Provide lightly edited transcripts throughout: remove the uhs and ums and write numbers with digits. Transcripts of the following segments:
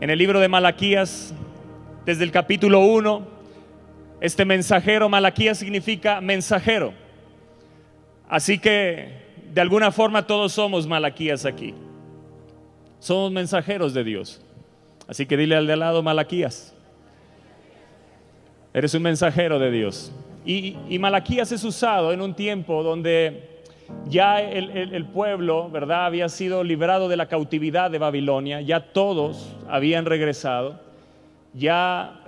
en el libro de Malaquías, desde el capítulo 1. Este mensajero, Malaquías significa mensajero. Así que de alguna forma todos somos Malaquías aquí. Somos mensajeros de Dios. Así que dile al de al lado: Malaquías, eres un mensajero de Dios. Y Malaquías es usado en un tiempo donde ya el pueblo, ¿verdad?, había sido liberado de la cautividad de Babilonia. Ya todos habían regresado. Ya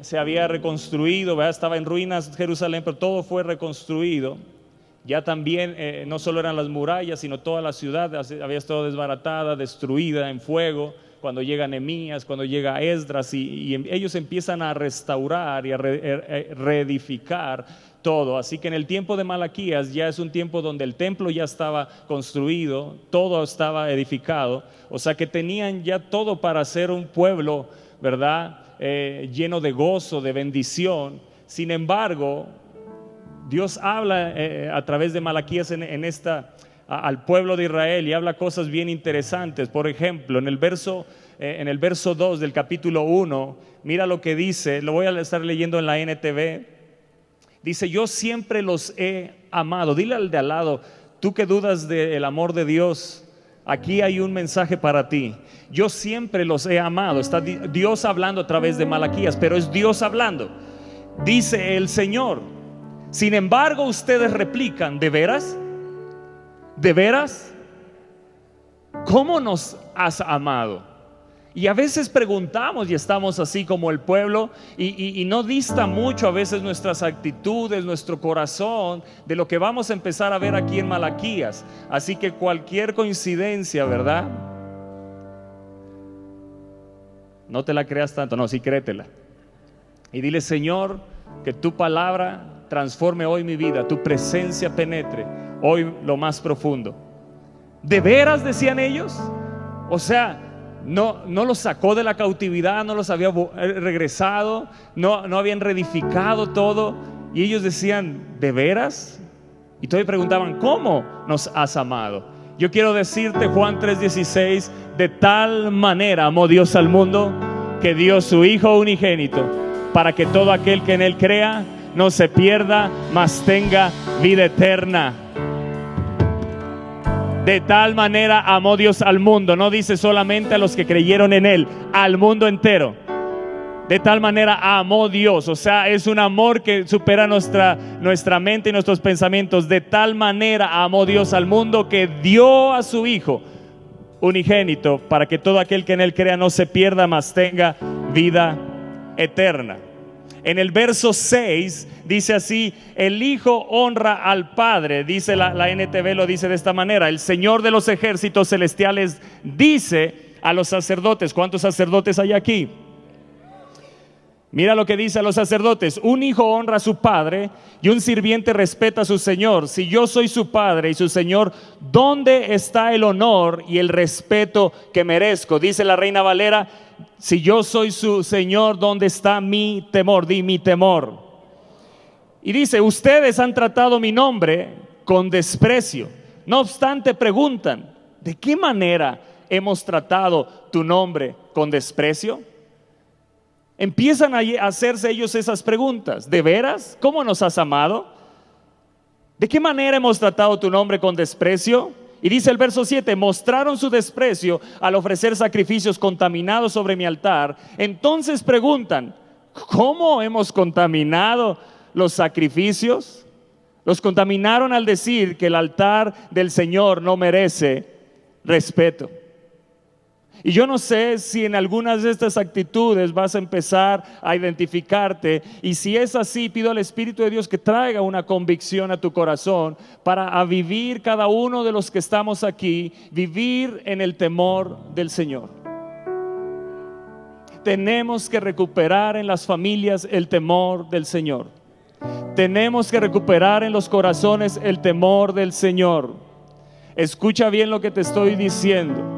se había reconstruido, ¿verdad? Estaba en ruinas Jerusalén, pero todo fue reconstruido. Ya también no solo eran las murallas, sino toda la ciudad había estado desbaratada, destruida en fuego. Cuando llega Nehemías, cuando llega Esdras, y ellos empiezan a restaurar y a reedificar todo. Así que en el tiempo de Malaquías ya es un tiempo donde el templo ya estaba construido, todo estaba edificado. O sea que tenían ya todo para ser un pueblo, ¿verdad?, lleno de gozo, de bendición. Sin embargo, Dios habla a través de Malaquías al pueblo de Israel, y habla cosas bien interesantes. Por ejemplo, en el verso 2 del capítulo 1, mira lo que dice. Lo voy a estar leyendo en la NTV. Dice: yo siempre los he amado. Dile al de al lado: tú que dudas del amor de Dios, aquí hay un mensaje para ti. Yo siempre los he amado. Está Dios hablando a través de Malaquías, pero es Dios hablando. Dice el Señor: sin embargo ustedes replican: ¿de veras? ¿De veras? ¿Cómo nos has amado? Y a veces preguntamos y estamos así como el pueblo, y no dista mucho a veces nuestras actitudes, nuestro corazón, de lo que vamos a empezar a ver aquí en Malaquías. Así que cualquier coincidencia, ¿verdad?, no te la creas tanto. No, sí, créetela. Y dile: Señor, que tu palabra transforme hoy mi vida, tu presencia penetre hoy lo más profundo. ¿De veras?, decían ellos. O sea, no los sacó de la cautividad, no los había regresado, no habían reedificado todo. Y ellos decían: ¿de veras? Y todavía preguntaban: ¿cómo nos has amado? Yo quiero decirte, Juan 3:16: de tal manera amó Dios al mundo, que dio su Hijo unigénito, para que todo aquel que en Él crea no se pierda, mas tenga vida eterna. De tal manera amó Dios al mundo. No dice solamente a los que creyeron en Él, al mundo entero. De tal manera amó Dios. O sea, es un amor que supera nuestra mente y nuestros pensamientos. De tal manera amó Dios al mundo, que dio a su Hijo unigénito, para que todo aquel que en Él crea no se pierda, mas tenga vida eterna. En el verso 6 dice así: el Hijo honra al Padre. Dice la NTV, lo dice de esta manera: el Señor de los ejércitos celestiales dice a los sacerdotes. ¿Cuántos sacerdotes hay aquí? Mira lo que dice a los sacerdotes: un hijo honra a su padre y un sirviente respeta a su señor. Si yo soy su padre y su señor, ¿dónde está el honor y el respeto que merezco? Dice la Reina Valera: si yo soy su señor, ¿dónde está mi temor? Di: mi temor. Y dice: ustedes han tratado mi nombre con desprecio. No obstante preguntan: ¿de qué manera hemos tratado tu nombre con desprecio? Empiezan a hacerse ellos esas preguntas. ¿De veras? ¿Cómo nos has amado? ¿De qué manera hemos tratado tu nombre con desprecio? Y dice el verso 7: mostraron su desprecio al ofrecer sacrificios contaminados sobre mi altar. Entonces preguntan: ¿cómo hemos contaminado los sacrificios? Los contaminaron al decir que el altar del Señor no merece respeto. Y yo no sé si en algunas de estas actitudes vas a empezar a identificarte, y si es así, pido al Espíritu de Dios que traiga una convicción a tu corazón para vivir, cada uno de los que estamos aquí, vivir en el temor del Señor. Tenemos que recuperar en las familias el temor del Señor. Tenemos que recuperar en los corazones el temor del Señor. Escucha bien lo que te estoy diciendo.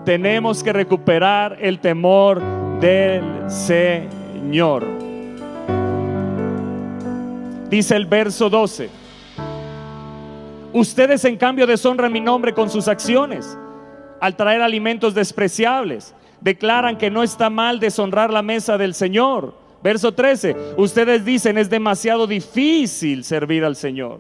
Tenemos que recuperar el temor del Señor. Dice el verso 12: ustedes en cambio deshonran mi nombre con sus acciones, al traer alimentos despreciables, Declaran que no está mal deshonrar la mesa del Señor. Verso 13, ustedes dicen es demasiado difícil servir al Señor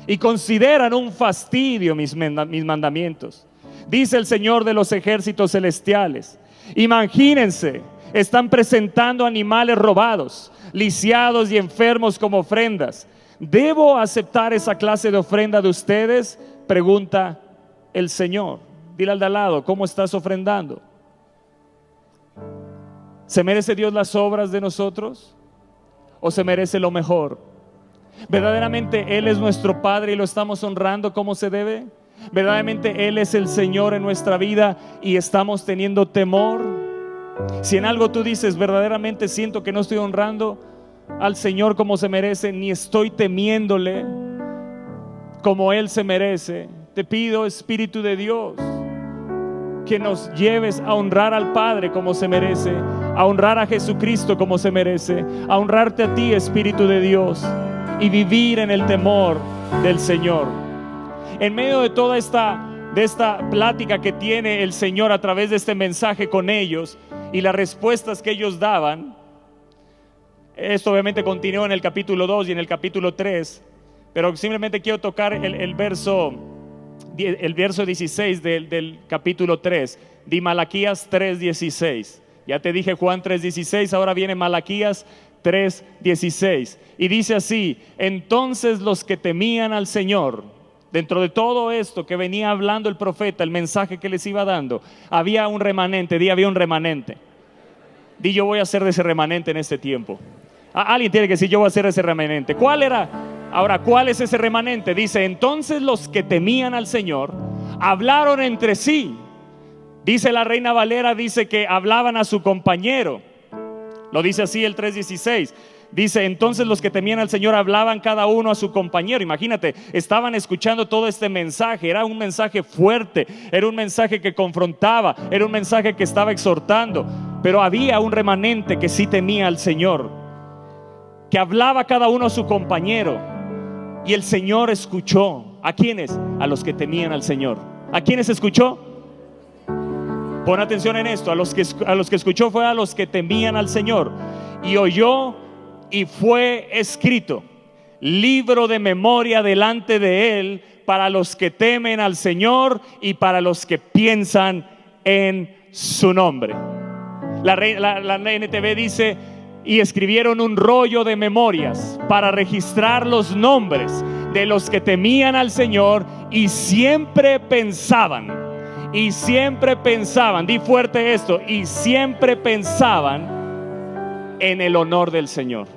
y consideran un fastidio mis mandamientos. Dice el Señor de los ejércitos celestiales, imagínense, están presentando animales robados, lisiados y enfermos como ofrendas. ¿Debo aceptar esa clase de ofrenda de ustedes? Pregunta el Señor. Dile al de al lado, ¿cómo estás ofrendando? ¿Se merece Dios las obras de nosotros? ¿O se merece lo mejor? ¿Verdaderamente Él es nuestro Padre y lo estamos honrando como se debe? ¿Verdaderamente Él es el Señor en nuestra vida y estamos teniendo temor? Si en algo tú dices, verdaderamente siento que no estoy honrando al Señor como se merece, ni estoy temiéndole como Él se merece, te pido, Espíritu de Dios, que nos lleves a honrar al Padre como se merece, a honrar a Jesucristo como se merece, a honrarte a ti, Espíritu de Dios, y vivir en el temor del Señor. En medio de toda esta plática que tiene el Señor a través de este mensaje con ellos y las respuestas que ellos daban, esto obviamente continuó en el capítulo 2 y en el capítulo 3, pero simplemente quiero tocar el verso 16 del capítulo 3, de Malaquías 3:16. Ya te dije Juan 3:16, ahora viene Malaquías 3:16 y dice así: entonces los que temían al Señor, dentro de todo esto que venía hablando el profeta, el mensaje que les iba dando, había un remanente. Había un remanente. Di, yo voy a ser de ese remanente en este tiempo. Alguien tiene que decir, yo voy a ser de ese remanente. ¿Cuál era? Ahora, ¿cuál es ese remanente? Dice, entonces los que temían al Señor hablaron entre sí. Dice la Reina Valera, dice que hablaban a su compañero. Lo dice así el 3:16. Dice, entonces los que temían al Señor hablaban cada uno a su compañero. Imagínate, estaban escuchando todo este mensaje. Era un mensaje fuerte, era un mensaje que confrontaba, era un mensaje que estaba exhortando. Pero había un remanente que sí temía al Señor, que hablaba cada uno a su compañero. Y el Señor escuchó. ¿A quiénes? A los que temían al Señor. ¿A quiénes escuchó? Pon atención en esto. A los que escuchó fue a los que temían al Señor. Y oyó y fue escrito libro de memoria delante de Él para los que temen al Señor y para los que piensan en su nombre. La NTV dice, y escribieron un rollo de memorias para registrar los nombres de los que temían al Señor y siempre pensaban, di fuerte esto, y siempre pensaban en el honor del Señor.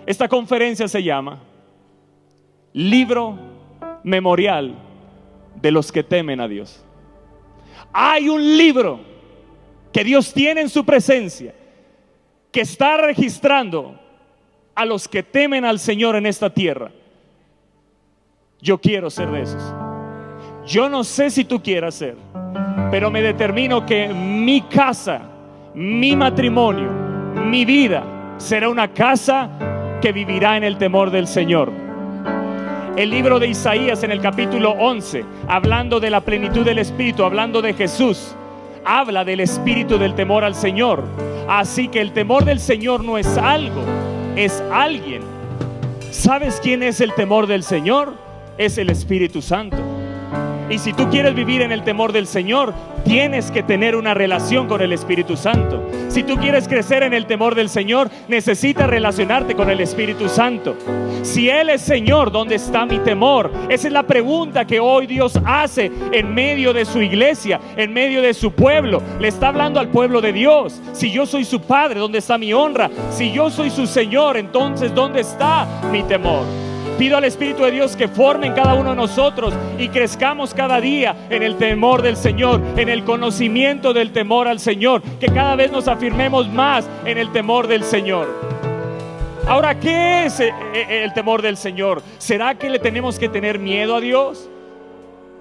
Esta conferencia se llama Libro Memorial de los que temen a Dios. Hay un libro que Dios tiene en su presencia, que está registrando a los que temen al Señor en esta tierra. Yo quiero ser de esos. Yo no sé si tú quieras ser, pero me determino que mi casa, mi matrimonio, mi vida será una casa que vivirá en el temor del Señor. El libro de Isaías en el capítulo 11, hablando de la plenitud del Espíritu, hablando de Jesús, habla del espíritu del temor al Señor. Así que el temor del Señor no es algo, es alguien. ¿Sabes quién es el temor del Señor? Es el Espíritu Santo. Y si tú quieres vivir en el temor del Señor, tienes que tener una relación con el Espíritu Santo. Si tú quieres crecer en el temor del Señor, necesitas relacionarte con el Espíritu Santo. Si Él es Señor, ¿dónde está mi temor? Esa es la pregunta que hoy Dios hace en medio de su iglesia, en medio de su pueblo. Le está hablando al pueblo de Dios. Si yo soy su Padre, ¿dónde está mi honra? Si yo soy su Señor, entonces ¿dónde está mi temor? Pido al Espíritu de Dios que forme en cada uno de nosotros y crezcamos cada día en el temor del Señor, en el conocimiento del temor al Señor, que cada vez nos afirmemos más en el temor del Señor. Ahora, ¿qué es el temor del Señor? ¿Será que le tenemos que tener miedo a Dios?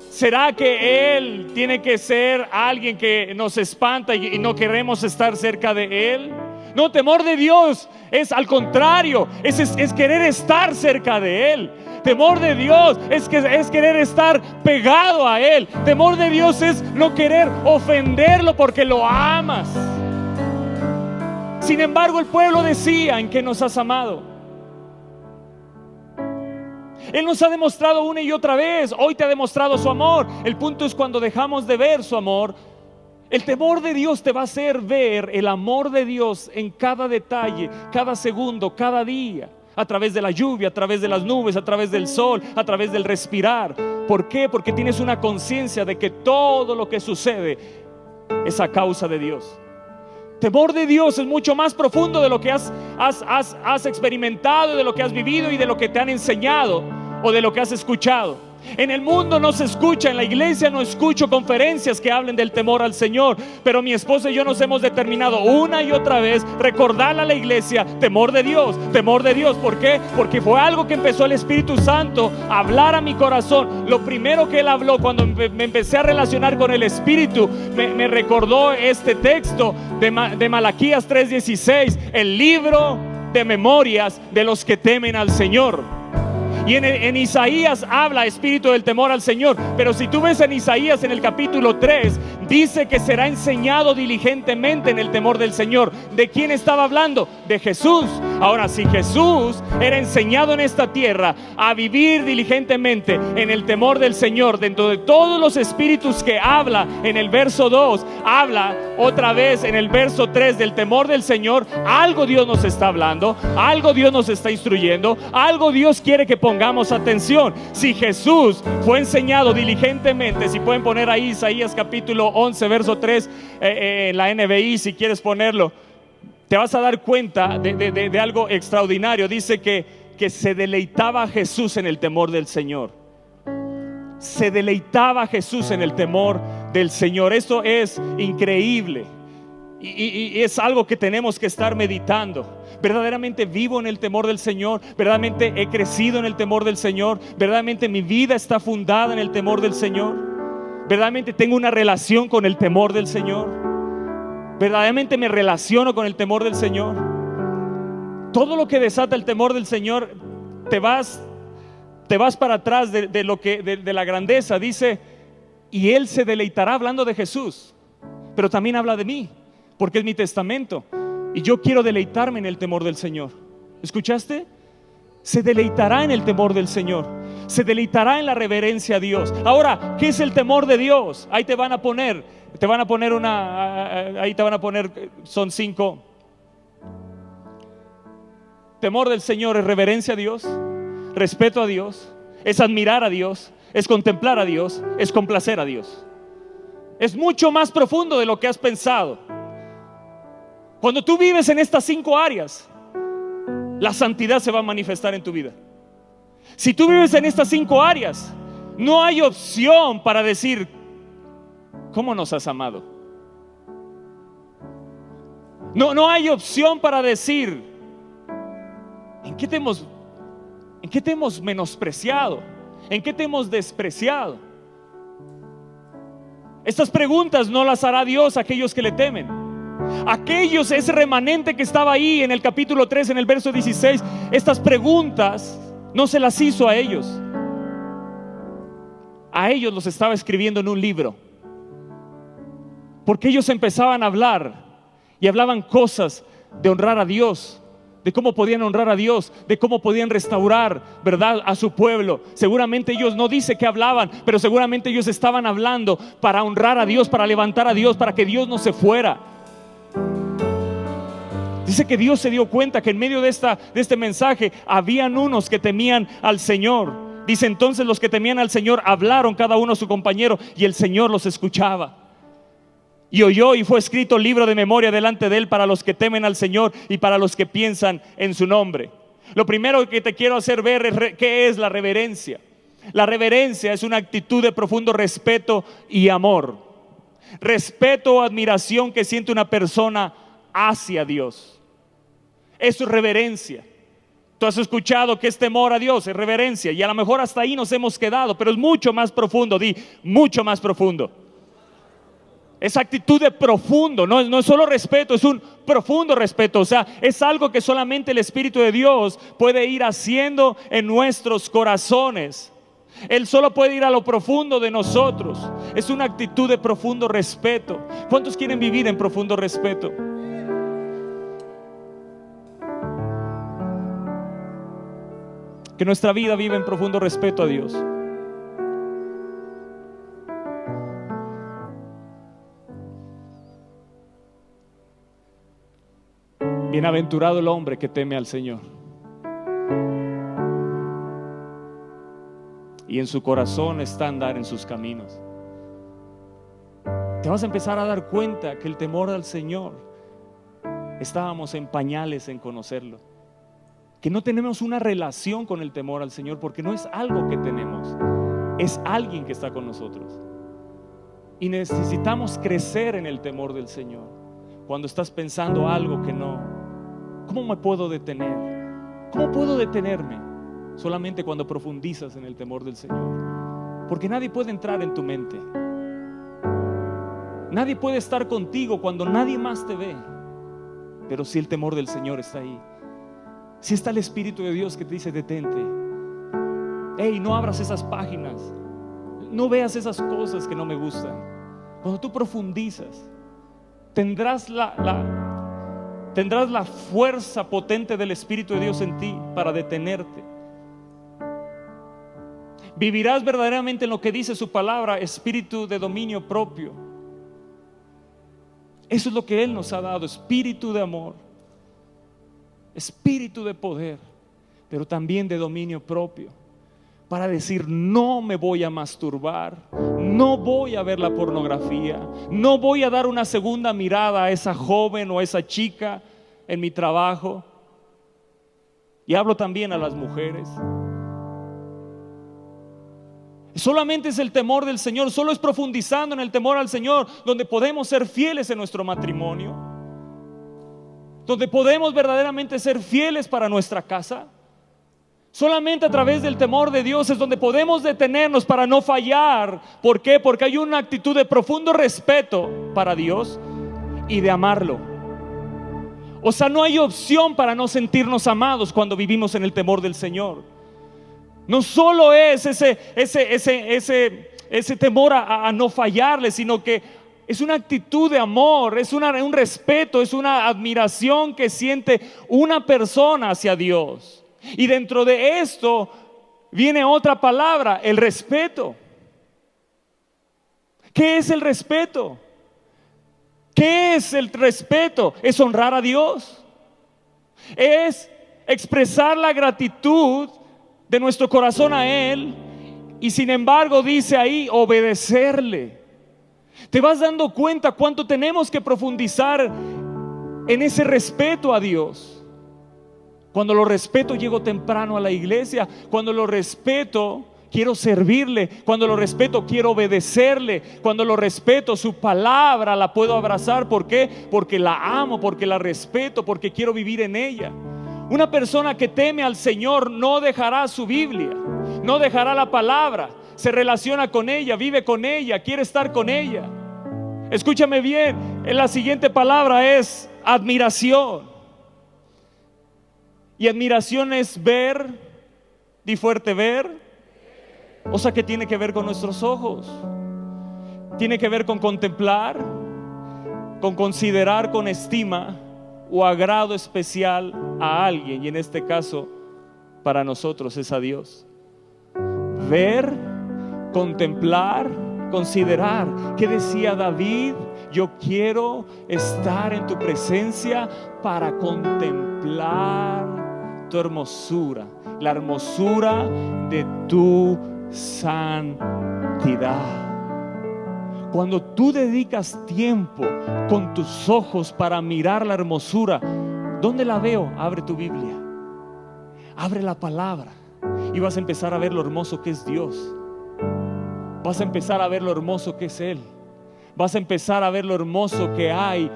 ¿Será que Él tiene que ser alguien que nos espanta y no queremos estar cerca de Él? No, temor de Dios es al contrario, es querer estar cerca de Él. Temor de Dios es querer estar pegado a Él. Temor de Dios es no querer ofenderlo porque lo amas. Sin embargo, el pueblo decía: ¿en qué nos has amado? Él nos ha demostrado una y otra vez. Hoy te ha demostrado su amor. El punto es cuando dejamos de ver su amor. El temor de Dios te va a hacer ver el amor de Dios en cada detalle, cada segundo, cada día. A través de la lluvia, a través de las nubes, a través del sol, a través del respirar. ¿Por qué? Porque tienes una conciencia de que todo lo que sucede es a causa de Dios. Temor de Dios es mucho más profundo de lo que has experimentado, de lo que has vivido y de lo que te han enseñado o de lo que has escuchado. En el mundo no se escucha, en la iglesia no escucho conferencias que hablen del temor al Señor, pero mi esposa y yo nos hemos determinado una y otra vez recordarle a la iglesia: temor de Dios, temor de Dios. ¿Por qué? Porque fue algo que empezó el Espíritu Santo a hablar a mi corazón. Lo primero que Él habló cuando me empecé a relacionar con el Espíritu, me recordó este texto de Malaquías 3:16, el libro de memorias de los que temen al Señor. Y en Isaías habla espíritu del temor al Señor. Pero si tú ves en Isaías en el capítulo 3, dice que será enseñado diligentemente en el temor del Señor. ¿De quién estaba hablando? De Jesús. Ahora, si Jesús era enseñado en esta tierra a vivir diligentemente en el temor del Señor, dentro de todos los espíritus que habla en el verso 2, habla otra vez en el verso 3 del temor del Señor. Algo Dios nos está hablando, algo Dios nos está instruyendo, algo Dios quiere que pongamos atención. Si Jesús fue enseñado diligentemente, si pueden poner ahí Isaías capítulo 11 verso 3 en la NBI, si quieres ponerlo, te vas a dar cuenta de algo extraordinario. Dice que se deleitaba Jesús en el temor del Señor. Se deleitaba Jesús en el temor del Señor. Esto es increíble y es algo que tenemos que estar meditando. Verdaderamente vivo en el temor del Señor, verdaderamente he crecido en el temor del Señor, verdaderamente mi vida está fundada en el temor del Señor, verdaderamente tengo una relación con el temor del Señor, verdaderamente me relaciono con el temor del Señor. Todo lo que desata el temor del Señor, te vas para atrás de la grandeza. Dice: y Él se deleitará, hablando de Jesús, pero también habla de mí, porque es mi testamento. Y yo quiero deleitarme en el temor del Señor. ¿Escuchaste? Se deleitará en el temor del Señor. Se deleitará en la reverencia a Dios. Ahora, ¿qué es el temor de Dios? Ahí te van a poner son 5. Temor del Señor es reverencia a Dios, respeto a Dios, es admirar a Dios, es contemplar a Dios, es complacer a Dios. Es mucho más profundo de lo que has pensado. Cuando tú vives en estas 5 áreas, la santidad se va a manifestar en tu vida. Si tú vives en estas 5 áreas, no hay opción para decir: ¿cómo nos has amado? No hay opción para decir: ¿en qué te hemos menospreciado? ¿En qué te hemos despreciado? Estas preguntas no las hará Dios a aquellos que le temen. Aquellos, ese remanente que estaba ahí en el capítulo 3, en el verso 16, estas preguntas no se las hizo a ellos. A ellos los estaba escribiendo en un libro, porque ellos empezaban a hablar y hablaban cosas de honrar a Dios, de cómo podían honrar a Dios, de cómo podían restaurar, ¿verdad?, a su pueblo. Seguramente ellos, no dice que hablaban, pero seguramente ellos estaban hablando para honrar a Dios, para levantar a Dios, para que Dios no se fuera. Dice que Dios se dio cuenta que en medio de este mensaje habían unos que temían al Señor. Dice: entonces los que temían al Señor hablaron cada uno a su compañero, y el Señor los escuchaba. Y oyó, y fue escrito libro de memoria delante de Él para los que temen al Señor y para los que piensan en su nombre. Lo primero que te quiero hacer ver es qué es la reverencia. La reverencia es una actitud de profundo respeto y amor. Respeto o admiración que siente una persona hacia Dios. Eso es reverencia. Tú has escuchado que es temor a Dios, es reverencia, y a lo mejor hasta ahí nos hemos quedado, pero es mucho más profundo. Di: mucho más profundo. Esa actitud de profundo, no es solo respeto, es un profundo respeto. O sea, es algo que solamente el Espíritu de Dios puede ir haciendo en nuestros corazones. Él solo puede ir a lo profundo de nosotros. Es una actitud de profundo respeto. ¿Cuántos quieren vivir en profundo respeto? Que nuestra vida viva en profundo respeto a Dios. Bienaventurado el hombre que teme al Señor y en su corazón está andar en sus caminos. Te vas a empezar a dar cuenta que el temor al Señor, estábamos en pañales en conocerlo, que no tenemos una relación con el temor al Señor, porque no es algo que tenemos, es alguien que está con nosotros. Y necesitamos crecer en el temor del Señor. Cuando estás pensando algo que no, ¿cómo me puedo detener? ¿Cómo puedo detenerme? Solamente cuando profundizas en el temor del Señor. Porque nadie puede entrar en tu mente. Nadie puede estar contigo cuando nadie más te ve. Pero si el temor del Señor está ahí, si está el Espíritu de Dios que te dice detente, hey, no abras esas páginas, no veas esas cosas que no me gustan. Cuando tú profundizas, tendrás la fuerza potente del Espíritu de Dios en ti para detenerte. Vivirás verdaderamente en lo que dice su palabra, espíritu de dominio propio. Eso es lo que Él nos ha dado, espíritu de amor, espíritu de poder, pero también de dominio propio, para decir: no me voy a masturbar, no voy a ver la pornografía, no voy a dar una segunda mirada a esa joven o a esa chica en mi trabajo. Y hablo también a las mujeres. Solamente es el temor del Señor, solo es profundizando en el temor al Señor donde podemos ser fieles en nuestro matrimonio, donde podemos verdaderamente ser fieles para nuestra casa. Solamente a través del temor de Dios es donde podemos detenernos para no fallar. ¿Por qué? Porque hay una actitud de profundo respeto para Dios y de amarlo. O sea, no hay opción para no sentirnos amados cuando vivimos en el temor del Señor. No solo es ese temor a no fallarle, sino que es una actitud de amor, es un respeto, es una admiración que siente una persona hacia Dios. Y dentro de esto viene otra palabra, el respeto. ¿Qué es el respeto? ¿Qué es el respeto? Es honrar a Dios. Es expresar la gratitud de nuestro corazón a Él. Y sin embargo dice ahí, obedecerle. ¿Te vas dando cuenta cuánto tenemos que profundizar en ese respeto a Dios? Cuando lo respeto, llego temprano a la iglesia. Cuando lo respeto, quiero servirle. Cuando lo respeto, quiero obedecerle. Cuando lo respeto, su palabra la puedo abrazar. ¿Por qué? Porque la amo, porque la respeto, porque quiero vivir en ella. Una persona que teme al Señor no dejará su Biblia, no dejará la palabra, se relaciona con ella, vive con ella, quiere estar con ella. Escúchame bien, la siguiente palabra es admiración. Y admiración es ver, di fuerte, ver. O sea, que tiene que ver con nuestros ojos, tiene que ver con contemplar, con considerar con estima o agrado especial a alguien, y en este caso para nosotros es a Dios. Ver, contemplar, considerar. ¿Qué decía David? Yo quiero estar en tu presencia para contemplar tu hermosura, la hermosura de tu santidad. Cuando tú dedicas tiempo con tus ojos para mirar la hermosura, ¿dónde la veo? Abre tu Biblia, abre la palabra y vas a empezar a ver lo hermoso que es Dios. Vas a empezar a ver lo hermoso que es Él. Vas a empezar a ver lo hermoso que hay,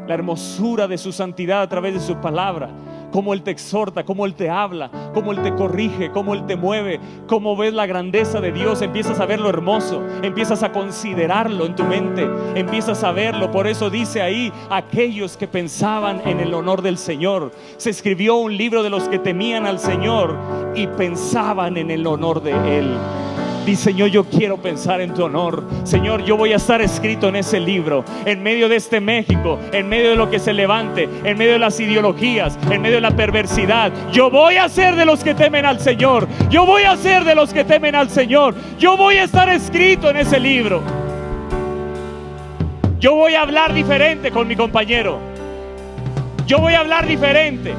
la hermosura de su santidad a través de su palabra. cómo Él te exhorta, cómo Él te habla, cómo Él te corrige, cómo Él te mueve, cómo ves la grandeza de Dios, empiezas a ver lo hermoso, empiezas a considerarlo en tu mente, empiezas a verlo. Por eso dice ahí, aquellos que pensaban en el honor del Señor. Se escribió un libro de los que temían al Señor y pensaban en el honor de Él. Dice: Señor, yo quiero pensar en tu honor. Señor, yo voy a estar escrito en ese libro, en medio de este México, en medio de lo que se levante, en medio de las ideologías, en medio de la perversidad. Yo voy a ser de los que temen al Señor. Yo voy a ser de los que temen al Señor. Yo voy a estar escrito en ese libro. Yo voy a hablar diferente con mi compañero. Yo voy a hablar diferente.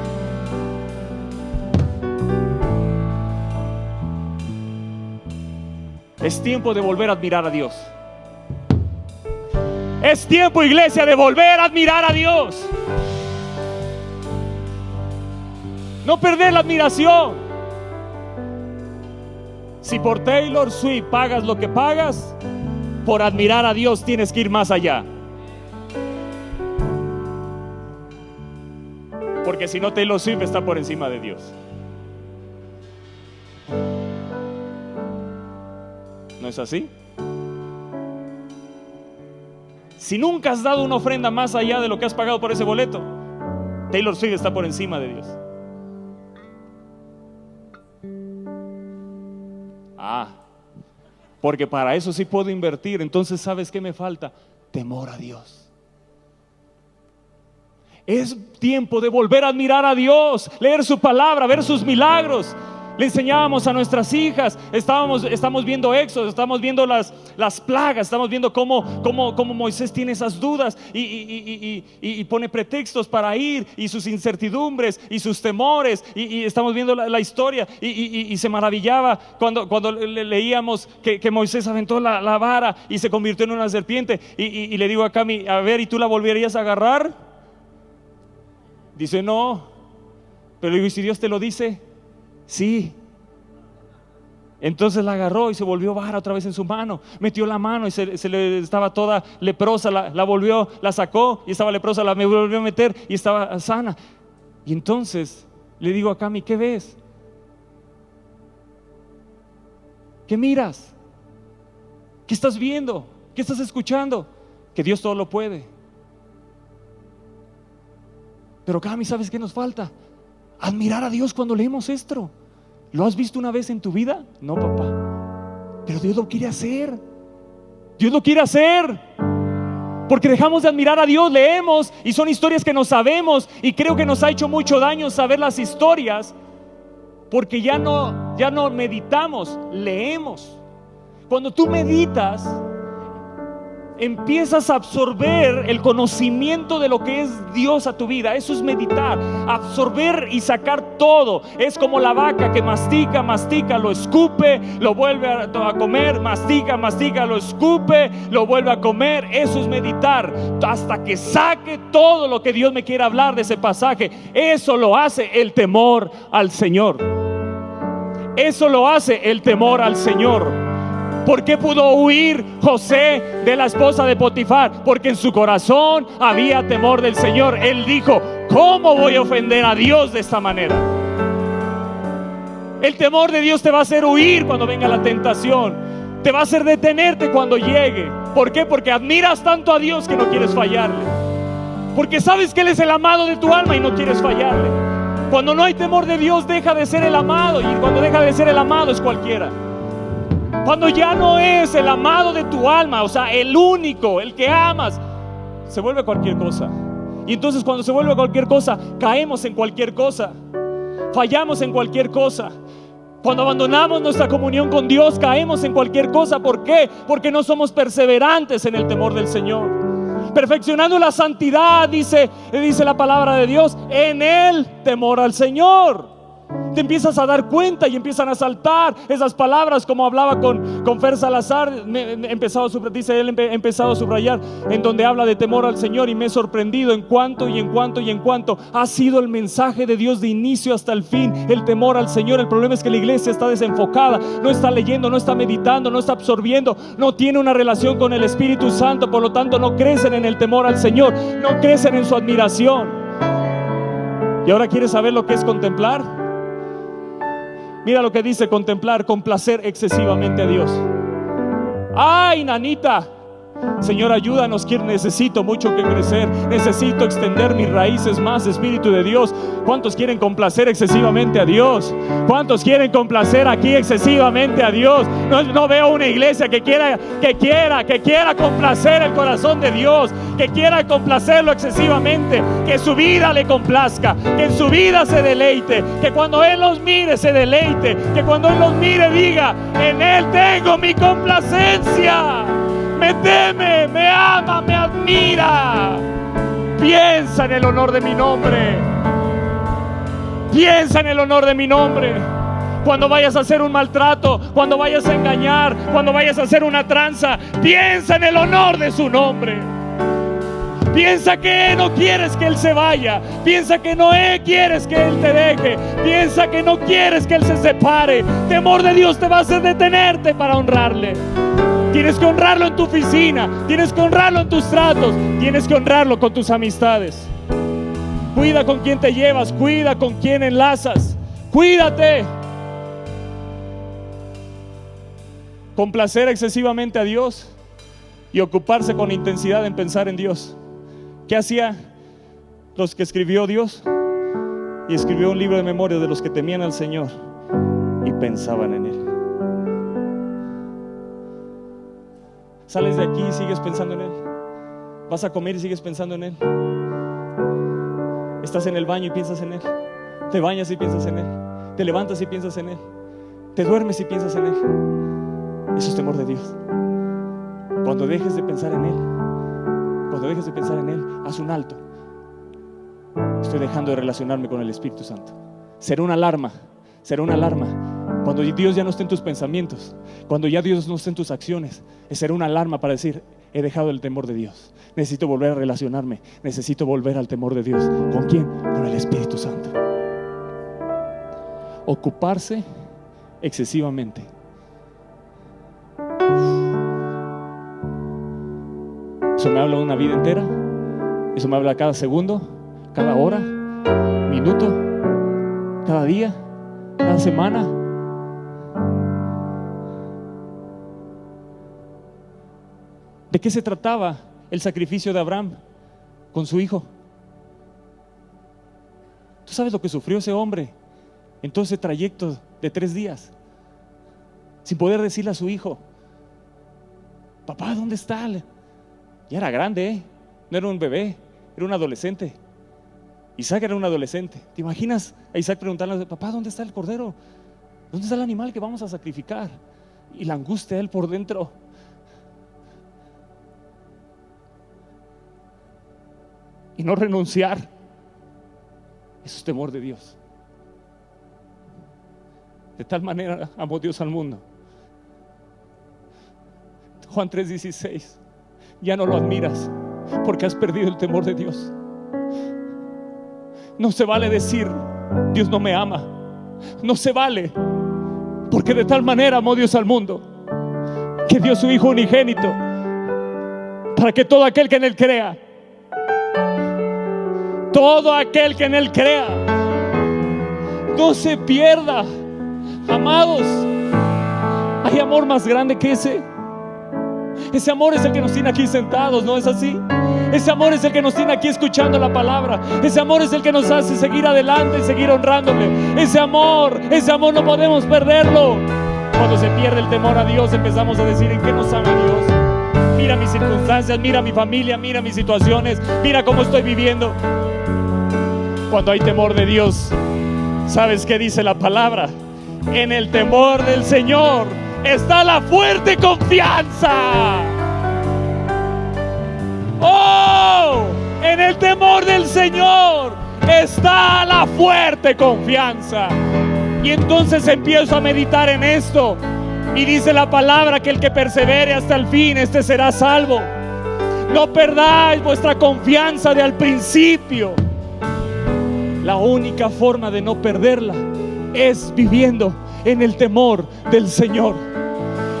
Es tiempo de volver a admirar a Dios. Es tiempo, iglesia, de volver a admirar a Dios. No perder la admiración. Si por Taylor Swift pagas lo que pagas, por admirar a Dios tienes que ir más allá. Porque si no, Taylor Swift está por encima de Dios. ¿No es así? Si nunca has dado una ofrenda más allá de lo que has pagado por ese boleto, Taylor Swift está por encima de Dios. Porque para eso sí puedo invertir. Entonces, ¿sabes qué me falta? Temor a Dios. Es tiempo de volver a admirar a Dios, leer su palabra, ver sus milagros. Le enseñábamos a nuestras hijas, estamos viendo Éxodo, estamos viendo las plagas, estamos viendo cómo Moisés tiene esas dudas y pone pretextos para ir, y sus incertidumbres y sus temores, y estamos viendo la historia, y se maravillaba cuando leíamos que Moisés aventó la vara y se convirtió en una serpiente, y le digo a Cami: a ver, ¿y tú la volverías a agarrar? Dice: no. Pero digo: ¿y si Dios te lo dice? Sí. Entonces la agarró y se volvió vara otra vez en su mano. Metió la mano y se le estaba toda leprosa, la volvió, la sacó y estaba leprosa, la volvió a meter y estaba sana. Y entonces le digo a Cami: ¿qué ves? ¿Qué miras? ¿Qué estás viendo? ¿Qué estás escuchando? Que Dios todo lo puede. Pero Cami, ¿sabes qué nos falta? Admirar a Dios cuando leemos esto. ¿Lo has visto una vez en tu vida? No, papá. Pero Dios lo quiere hacer. Dios lo quiere hacer. Porque dejamos de admirar a Dios, leemos y son historias que no sabemos. Y creo que nos ha hecho mucho daño saber las historias, porque ya no meditamos, leemos. Cuando tú meditas, empiezas a absorber el conocimiento de lo que es Dios a tu vida. Eso es meditar, absorber y sacar todo. Es como la vaca que mastica, lo escupe, lo vuelve a comer, mastica, lo escupe, lo vuelve a comer. Eso es meditar, hasta que saque todo lo que Dios me quiere hablar de ese pasaje. Eso lo hace el temor al Señor. Eso lo hace el temor al Señor. ¿Por qué pudo huir José de la esposa de Potifar? Porque en su corazón había temor del Señor. Él dijo: ¿cómo voy a ofender a Dios de esta manera? El temor de Dios te va a hacer huir cuando venga la tentación. Te va a hacer detenerte cuando llegue. ¿Por qué? Porque admiras tanto a Dios que no quieres fallarle. Porque sabes que Él es el amado de tu alma y no quieres fallarle. Cuando no hay temor de Dios, deja de ser el amado. Y cuando deja de ser el amado, es cualquiera. Cuando ya no es el amado de tu alma, o sea, el único, el que amas, se vuelve cualquier cosa. Y entonces cuando se vuelve cualquier cosa, caemos en cualquier cosa, fallamos en cualquier cosa. Cuando abandonamos nuestra comunión con Dios, caemos en cualquier cosa. ¿Por qué? Porque no somos perseverantes en el temor del Señor. Perfeccionando la santidad, dice la palabra de Dios, en el temor al Señor. Te empiezas a dar cuenta y empiezan a saltar esas palabras, como hablaba con Fer Salazar. He empezado a subrayar en donde habla de temor al Señor, y me he sorprendido en cuanto ha sido el mensaje de Dios de inicio hasta el fin, el temor al Señor. El problema es que la iglesia está desenfocada, no está leyendo, no está meditando, no está absorbiendo, no tiene una relación con el Espíritu Santo. Por lo tanto, no crecen en el temor al Señor, no crecen en su admiración. ¿Y ahora quieres saber lo que es contemplar? Mira lo que dice contemplar: complacer excesivamente a Dios. ¡Ay, nanita! Señor, ayúdanos, que necesito mucho que crecer, necesito extender mis raíces más, Espíritu de Dios. ¿Cuántos quieren complacer excesivamente a Dios? ¿Cuántos quieren complacer aquí excesivamente a Dios? No veo una iglesia que quiera complacer el corazón de Dios, que quiera complacerlo excesivamente, que su vida le complazca, que en su vida se deleite, que cuando Él los mire se deleite, que cuando Él los mire diga: en Él tengo mi complacencia. Me teme, me ama, me admira. Piensa en el honor de mi nombre. Piensa en el honor de mi nombre. Cuando vayas a hacer un maltrato, cuando vayas a engañar, cuando vayas a hacer una tranza, piensa en el honor de su nombre. Piensa que no quieres que Él se vaya. Piensa que no quieres que Él te deje. Piensa que no quieres que Él se separe. Temor de Dios te va a hacer detenerte para honrarle. Tienes que honrarlo en tu oficina, tienes que honrarlo en tus tratos, tienes que honrarlo con tus amistades. Cuida con quién te llevas, cuida con quién enlazas. Cuídate. Complacer excesivamente a Dios y ocuparse con intensidad en pensar en Dios. ¿Qué hacía los que escribió Dios? Y escribió un libro de memorias de los que temían al Señor y pensaban en Él. Sales de aquí y sigues pensando en Él. Vas a comer y sigues pensando en Él. Estás en el baño y piensas en Él. Te bañas y piensas en Él. Te levantas y piensas en Él. Te duermes y piensas en Él. Eso es temor de Dios. Cuando dejes de pensar en Él, haz un alto. Estoy dejando de relacionarme con el Espíritu Santo. Será una alarma. Cuando Dios ya no esté en tus pensamientos, cuando ya Dios no esté en tus acciones, será una alarma para decir: he dejado el temor de Dios. Necesito volver a relacionarme. Necesito volver al temor de Dios. ¿Con quién? Con el Espíritu Santo. Ocuparse excesivamente. Eso me habla de una vida entera. Eso me habla cada segundo, cada hora, minuto, cada día, cada semana. ¿De qué se trataba el sacrificio de Abraham con su hijo? ¿Tú sabes lo que sufrió ese hombre en todo ese trayecto de 3 días? Sin poder decirle a su hijo: papá, ¿dónde está? Ya era grande, no era un bebé, era un adolescente. Isaac era un adolescente. ¿Te imaginas a Isaac preguntarle: papá, ¿dónde está el cordero? ¿Dónde está el animal que vamos a sacrificar? Y la angustia de él por dentro. Y no renunciar. Eso es temor de Dios. De tal manera amó Dios al mundo. Juan 3:16. Ya no lo admiras porque has perdido el temor de Dios. No se vale decir: Dios no me ama. No se vale, porque de tal manera amó Dios al mundo que dio su Hijo unigénito para que todo aquel que en Él crea, no se pierda. Amados, ¿hay amor más grande que ese? Ese amor es el que nos tiene aquí sentados, ¿no es así? Ese amor es el que nos tiene aquí escuchando la palabra. Ese amor es el que nos hace seguir adelante y seguir honrándole. Ese amor no podemos perderlo. Cuando se pierde el temor a Dios, empezamos a decir: ¿en qué nos ama Dios? Mira mis circunstancias, mira mi familia, mira mis situaciones, mira cómo estoy viviendo. Cuando hay temor de Dios, ¿sabes qué dice la palabra? En el temor del Señor está la fuerte confianza. ¡Oh! En el temor del Señor está la fuerte confianza. Y entonces empiezo a meditar en esto. Y dice la palabra que el que persevere hasta el fin, este será salvo. No perdáis vuestra confianza de al principio. La única forma de no perderla es viviendo en el temor del Señor.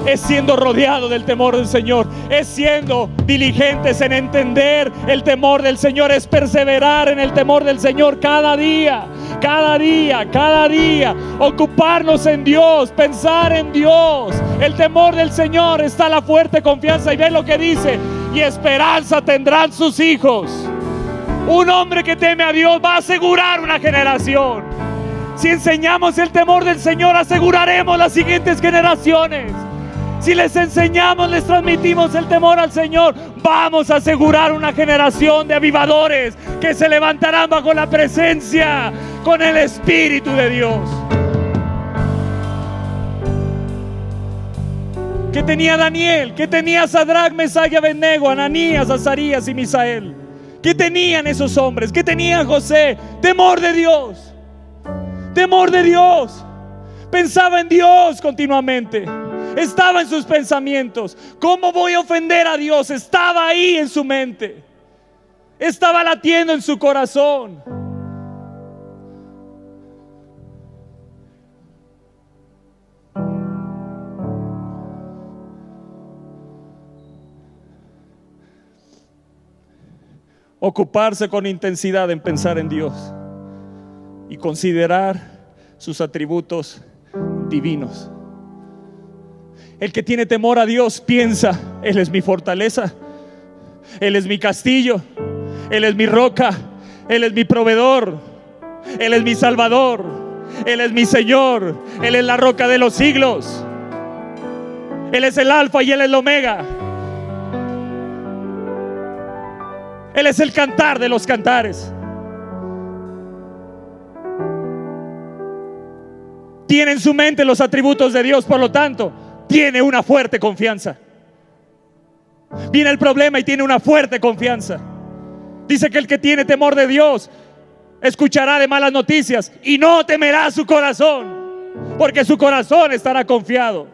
es siendo rodeado del temor del Señor, es siendo diligentes en entender el temor del Señor, es perseverar en el temor del Señor cada día, cada día, cada día, ocuparnos en Dios, pensar en Dios. El temor del Señor está la fuerte confianza, y ve lo que dice: y esperanza tendrán sus hijos. Un hombre que teme a Dios va a asegurar una generación. Si enseñamos el temor del Señor, aseguraremos las siguientes generaciones. Si les enseñamos, les transmitimos el temor al Señor, vamos a asegurar una generación de avivadores que se levantarán bajo la presencia, con el Espíritu de Dios. ¿Qué tenía Daniel? ¿Qué tenía Sadrach, Mesach y Abednego, Ananías, Azarías y Misael? ¿Qué tenían esos hombres? ¿Qué tenía José? Temor de Dios. Temor de Dios. Pensaba en Dios continuamente. Estaba en sus pensamientos. ¿Cómo voy a ofender a Dios? Estaba ahí en su mente. Estaba latiendo en su corazón. Ocuparse con intensidad en pensar en Dios y considerar sus atributos divinos. El que tiene temor a Dios piensa: Él es mi fortaleza, Él es mi castillo, Él es mi roca, Él es mi proveedor, Él es mi salvador, Él es mi Señor, Él es la roca de los siglos, Él es el alfa y Él es el omega, Él es el cantar de los cantares. Tiene en su mente los atributos de Dios, por lo tanto tiene una fuerte confianza. Viene el problema y tiene una fuerte confianza. Dice que el que tiene temor de Dios escuchará de malas noticias y no temerá su corazón, porque su corazón estará confiado.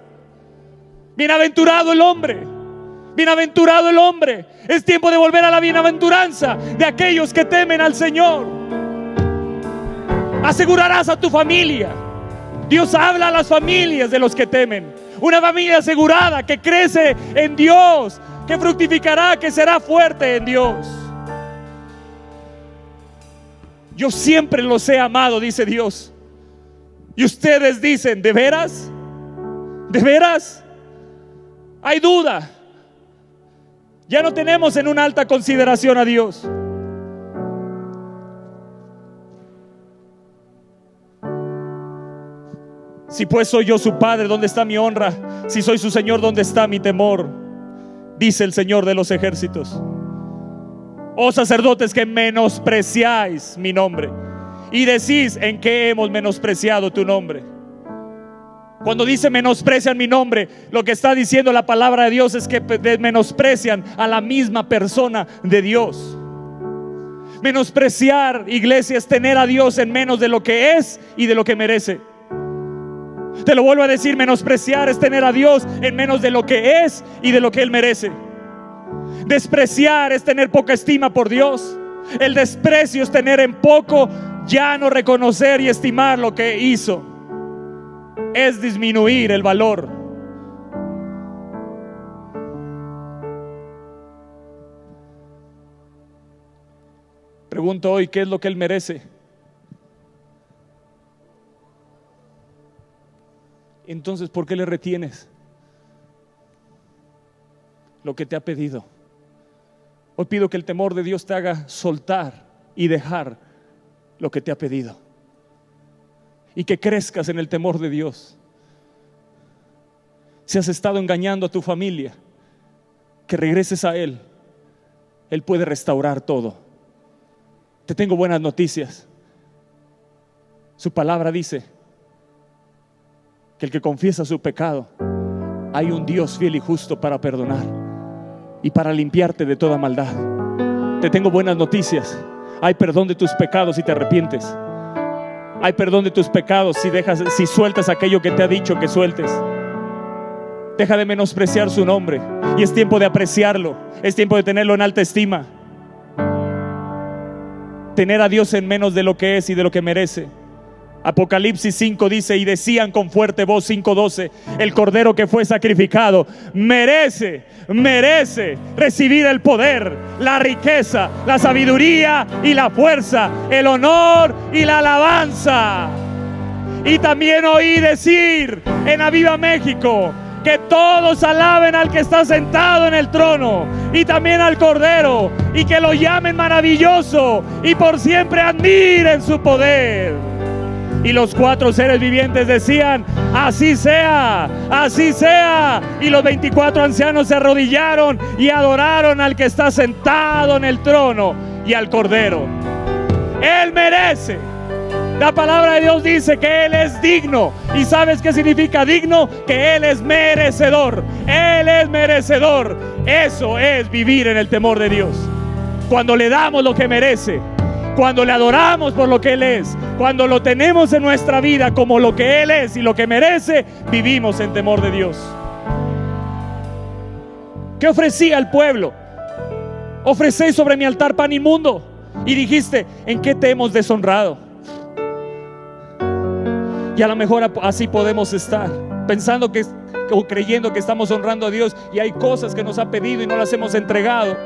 Bienaventurado el hombre, bienaventurado el hombre. Es tiempo de volver a la bienaventuranza de aquellos que temen al Señor. Asegurarás a tu familia. Dios habla a las familias de los que temen. Una familia asegurada, que crece en Dios, que fructificará, que será fuerte en Dios. Yo siempre los he amado, dice Dios. Y ustedes dicen: ¿de veras? ¿De veras? Hay duda. Ya no tenemos en una alta consideración a Dios. Si pues soy yo su padre, ¿dónde está mi honra? Si soy su Señor, ¿dónde está mi temor? Dice el Señor de los ejércitos. Oh sacerdotes, que menospreciáis mi nombre y decís: ¿en qué hemos menospreciado tu nombre? Cuando dice menosprecian mi nombre, lo que está diciendo la palabra de Dios es que menosprecian a la misma persona de Dios. Menospreciar, iglesia, es tener a Dios en menos de lo que es y de lo que merece. Te lo vuelvo a decir: menospreciar es tener a Dios en menos de lo que es y de lo que Él merece. Despreciar es tener poca estima por Dios. El desprecio es tener en poco, ya no reconocer y estimar lo que hizo. Es disminuir el valor. Pregunto hoy: ¿qué es lo que Él merece? Entonces, ¿por qué le retienes lo que te ha pedido? Hoy pido que el temor de Dios te haga soltar y dejar lo que te ha pedido, y que crezcas en el temor de Dios. Si has estado engañando a tu familia, que regreses a Él. Él puede restaurar todo. Te tengo buenas noticias. Su palabra dice que el que confiesa su pecado, hay un Dios fiel y justo para perdonar y para limpiarte de toda maldad. Te tengo buenas noticias. Hay perdón de tus pecados si te arrepientes. Hay perdón de tus pecados si sueltas aquello que te ha dicho que sueltes. Deja de menospreciar su nombre, y es tiempo de apreciarlo. Es tiempo de tenerlo en alta estima. Tener a Dios en menos de lo que es y de lo que merece Apocalipsis 5 dice: y decían con fuerte voz, 5:12, el cordero que fue sacrificado merece recibir el poder, la riqueza, la sabiduría y la fuerza, el honor y la alabanza. Y también oí decir en Aviva México que todos alaben al que está sentado en el trono y también al cordero, y que lo llamen maravilloso y por siempre admiren su poder. Y los 4 seres vivientes decían: así sea, así sea. Y los 24 ancianos se arrodillaron y adoraron al que está sentado en el trono y al cordero. Él merece. La palabra de Dios dice que Él es digno. ¿Y sabes qué significa digno? Que Él es merecedor. Él es merecedor. Eso es vivir en el temor de Dios. Cuando le damos lo que merece, cuando le adoramos por lo que Él es, cuando lo tenemos en nuestra vida como lo que Él es y lo que merece, vivimos en temor de Dios. ¿Qué ofrecía el pueblo? Ofrecéis sobre mi altar pan inmundo. Y dijiste: ¿en qué te hemos deshonrado? Y a lo mejor así podemos estar, pensando que, o creyendo que estamos honrando a Dios, y hay cosas que nos ha pedido y no las hemos entregado.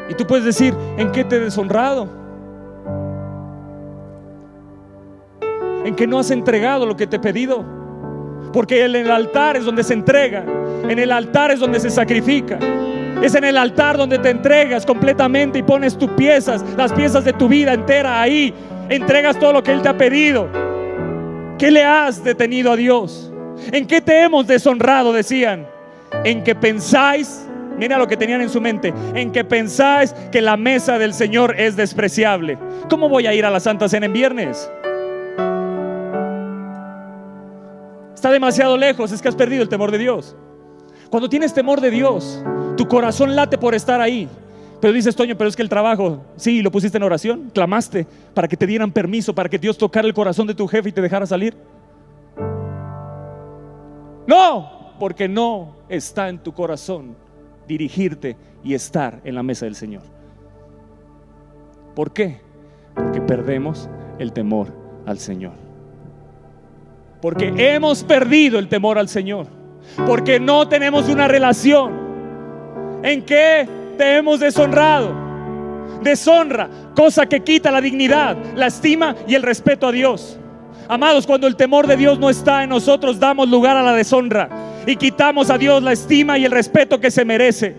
Y tú puedes decir: ¿en qué te he deshonrado? ¿En qué no has entregado lo que te he pedido? Porque en el altar es donde se entrega, en el altar es donde se sacrifica. Es en el altar donde te entregas completamente y pones tus piezas, las piezas de tu vida entera ahí. Entregas todo lo que Él te ha pedido. ¿Qué le has detenido a Dios? ¿En qué te hemos deshonrado? Decían: en que pensáis, mira lo que tenían en su mente, en que pensáis que la mesa del Señor es despreciable. ¿Cómo voy a ir a la Santa Cena en viernes? Está demasiado lejos. Es que has perdido el temor de Dios. Cuando tienes temor de Dios, tu corazón late por estar ahí. Pero dices: Toño, pero es que el trabajo, sí, lo pusiste en oración, clamaste para que te dieran permiso, para que Dios tocara el corazón de tu jefe y te dejara salir. No, porque no está en tu corazón dirigirte y estar en la mesa del Señor. ¿Por qué? Porque perdemos el temor al Señor. Porque hemos perdido el temor al Señor. Porque no tenemos una relación. ¿En qué te hemos deshonrado? Deshonra, cosa que quita la dignidad, la estima y el respeto a Dios. Amados, cuando el temor de Dios no está en nosotros, damos lugar a la deshonra y quitamos a Dios la estima y el respeto que se merece.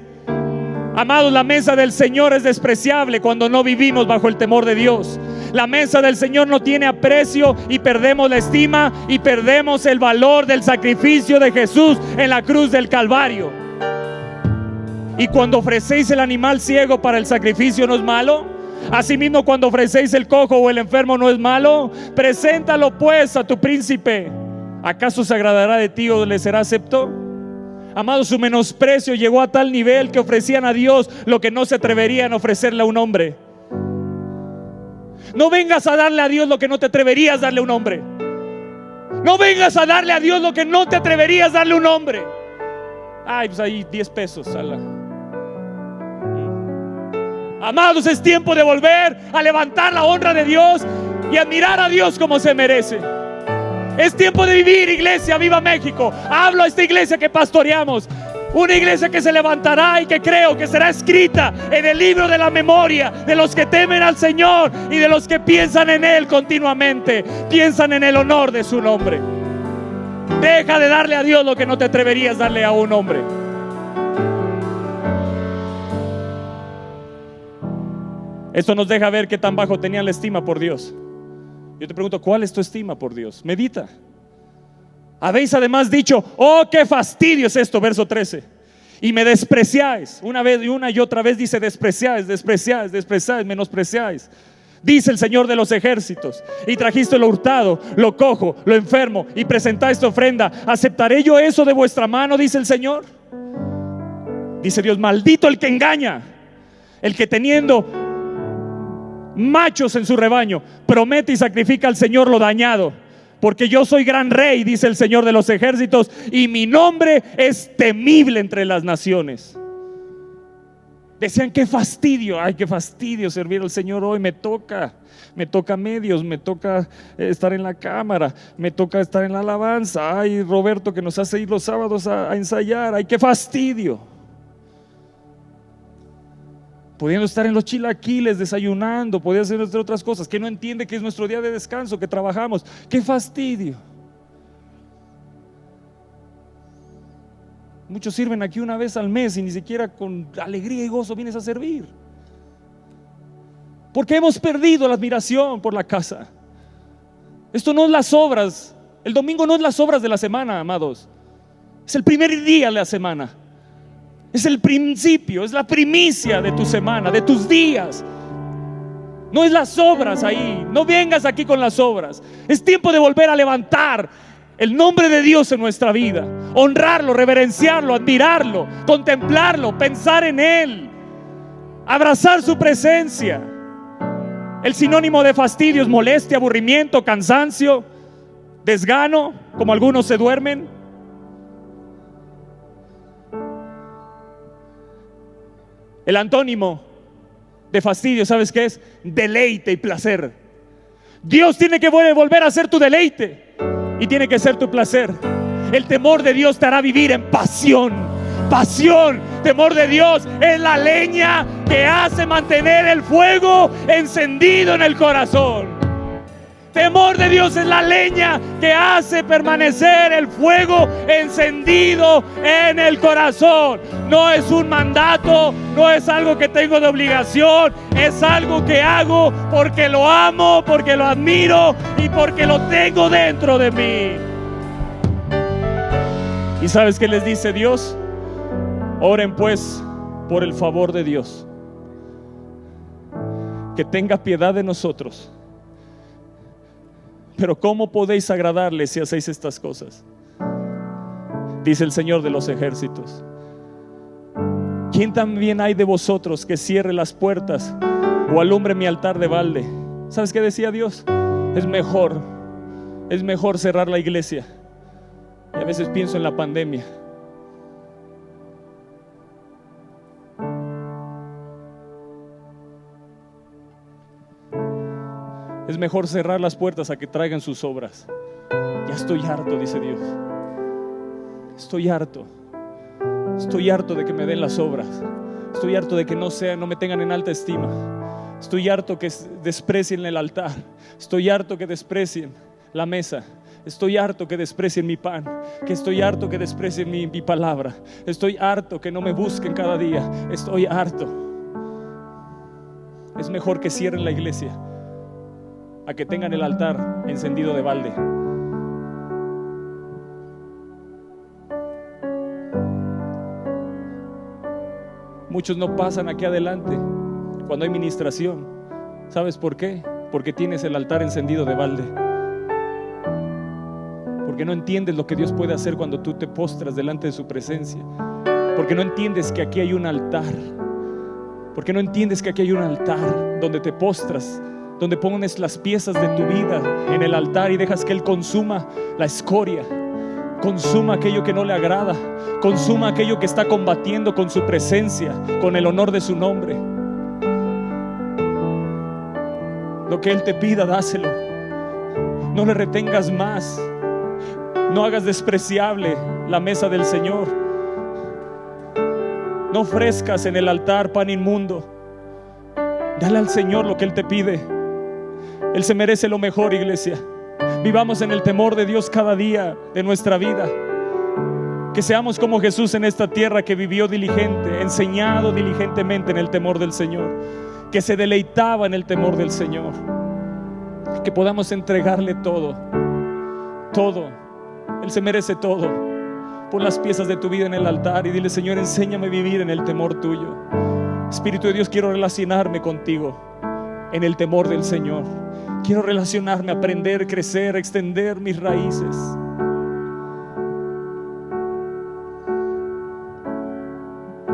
Amados, la mesa del Señor es despreciable cuando no vivimos bajo el temor de Dios. La mesa del Señor no tiene aprecio y perdemos la estima y perdemos el valor del sacrificio de Jesús en la cruz del Calvario. Y cuando ofrecéis el animal ciego para el sacrificio, ¿no es malo? Asimismo, cuando ofrecéis el cojo o el enfermo, ¿no es malo? Preséntalo pues a tu príncipe. ¿Acaso se agradará de ti o le será acepto? Amados, su menosprecio llegó a tal nivel que ofrecían a Dios lo que no se atreverían a ofrecerle a un hombre. No vengas a darle a Dios lo que no te atreverías a darle a un hombre. No vengas a darle a Dios lo que no te atreverías a darle a un hombre. Ay, pues ahí 10 pesos. Ala. Amados, es tiempo de volver a levantar la honra de Dios y admirar a Dios como se merece. Es tiempo de vivir, iglesia, viva México. Hablo a esta iglesia que pastoreamos, una iglesia que se levantará y que creo que será escrita en el libro de la memoria de los que temen al Señor y de los que piensan en Él continuamente, piensan en el honor de su nombre. Deja de darle a Dios lo que no te atreverías a darle a un hombre. Esto nos deja ver qué tan bajo tenían la estima por Dios. Yo te pregunto, ¿cuál es tu estima por Dios? Medita. Habéis además dicho: oh, qué fastidio es esto, verso 13. Y me despreciáis. Una vez y una y otra vez dice: despreciáis, despreciáis, despreciáis, menospreciáis. Dice el Señor de los ejércitos: y trajiste lo hurtado, lo cojo, lo enfermo, y presentáis tu ofrenda. ¿Aceptaré yo eso de vuestra mano? Dice el Señor. Dice Dios: maldito el que engaña, el que teniendo machos en su rebaño promete y sacrifica al Señor lo dañado. Porque yo soy gran rey, dice el Señor de los ejércitos, y mi nombre es temible entre las naciones. Decían: qué fastidio, ay, qué fastidio servir al Señor hoy. Me toca medios, me toca estar en la cámara, me toca estar en la alabanza. Ay, Roberto, que nos hace ir los sábados a ensayar, ay, qué fastidio. Pudiendo estar en los chilaquiles desayunando, podía hacer otras cosas, que no entiende que es nuestro día de descanso, que trabajamos. Qué fastidio. Muchos sirven aquí una vez al mes y ni siquiera con alegría y gozo vienes a servir, porque hemos perdido la admiración por la casa. Esto no es las obras. El domingo no es las obras de la semana, amados. Es el primer día de la semana. Es el principio, es la primicia de tu semana, de tus días. No es las obras ahí. No vengas aquí con las obras. Es tiempo de volver a levantar el nombre de Dios en nuestra vida, honrarlo, reverenciarlo, admirarlo, contemplarlo, pensar en Él, abrazar su presencia. El sinónimo de fastidio es molestia, aburrimiento, cansancio, desgano, como algunos se duermen. El antónimo de fastidio, ¿sabes qué es? Deleite y placer. Dios tiene que volver a ser tu deleite y tiene que ser tu placer. El temor de Dios te hará vivir en pasión. Pasión, temor de Dios es la leña que hace mantener el fuego encendido en el corazón. Temor de Dios es la leña que hace permanecer el fuego encendido en el corazón. No es un mandato, no es algo que tengo de obligación, es algo que hago porque lo amo, porque lo admiro y porque lo tengo dentro de mí. ¿Y sabes qué les dice Dios? Oren pues por el favor de Dios, que tenga piedad de nosotros. Pero ¿cómo podéis agradarle si hacéis estas cosas? Dice el Señor de los ejércitos. ¿Quién también hay de vosotros que cierre las puertas o alumbre mi altar de balde? ¿Sabes qué decía Dios? Es mejor cerrar la iglesia. Y a veces pienso en la pandemia. Es mejor cerrar las puertas a que traigan sus obras. Ya estoy harto, dice Dios. Estoy harto de que me den las obras. Estoy harto de que no me tengan en alta estima. Estoy harto que desprecien el altar. Estoy harto que desprecien la mesa. Estoy harto que desprecien mi pan. Estoy harto que desprecien mi palabra. Estoy harto que no me busquen cada día. Estoy harto. Es mejor que cierren la iglesia a que tengan el altar encendido de balde. Muchos no pasan aquí adelante cuando hay ministración. ¿Sabes por qué? Porque tienes el altar encendido de balde. Porque no entiendes lo que Dios puede hacer cuando tú te postras delante de su presencia. Porque no entiendes que aquí hay un altar. Porque no entiendes que aquí hay un altar donde te postras, donde pones las piezas de tu vida en el altar y dejas que Él consuma la escoria, consuma aquello que no le agrada, consuma aquello que está combatiendo con su presencia, con el honor de su nombre. Lo que Él te pida, dáselo. No le retengas más. No hagas despreciable la mesa del Señor. No ofrezcas en el altar pan inmundo. Dale al Señor lo que Él te pide. Él se merece lo mejor, iglesia. Vivamos en el temor de Dios cada día de nuestra vida. Que seamos como Jesús en esta tierra, que vivió diligente, enseñado diligentemente en el temor del Señor, que se deleitaba en el temor del Señor. Que podamos entregarle todo. Él se merece todo. Pon las piezas de tu vida en el altar y dile: Señor, enséñame a vivir en el temor tuyo. Espíritu de Dios, quiero relacionarme contigo en el temor del Señor. Quiero relacionarme, aprender, crecer, extender mis raíces.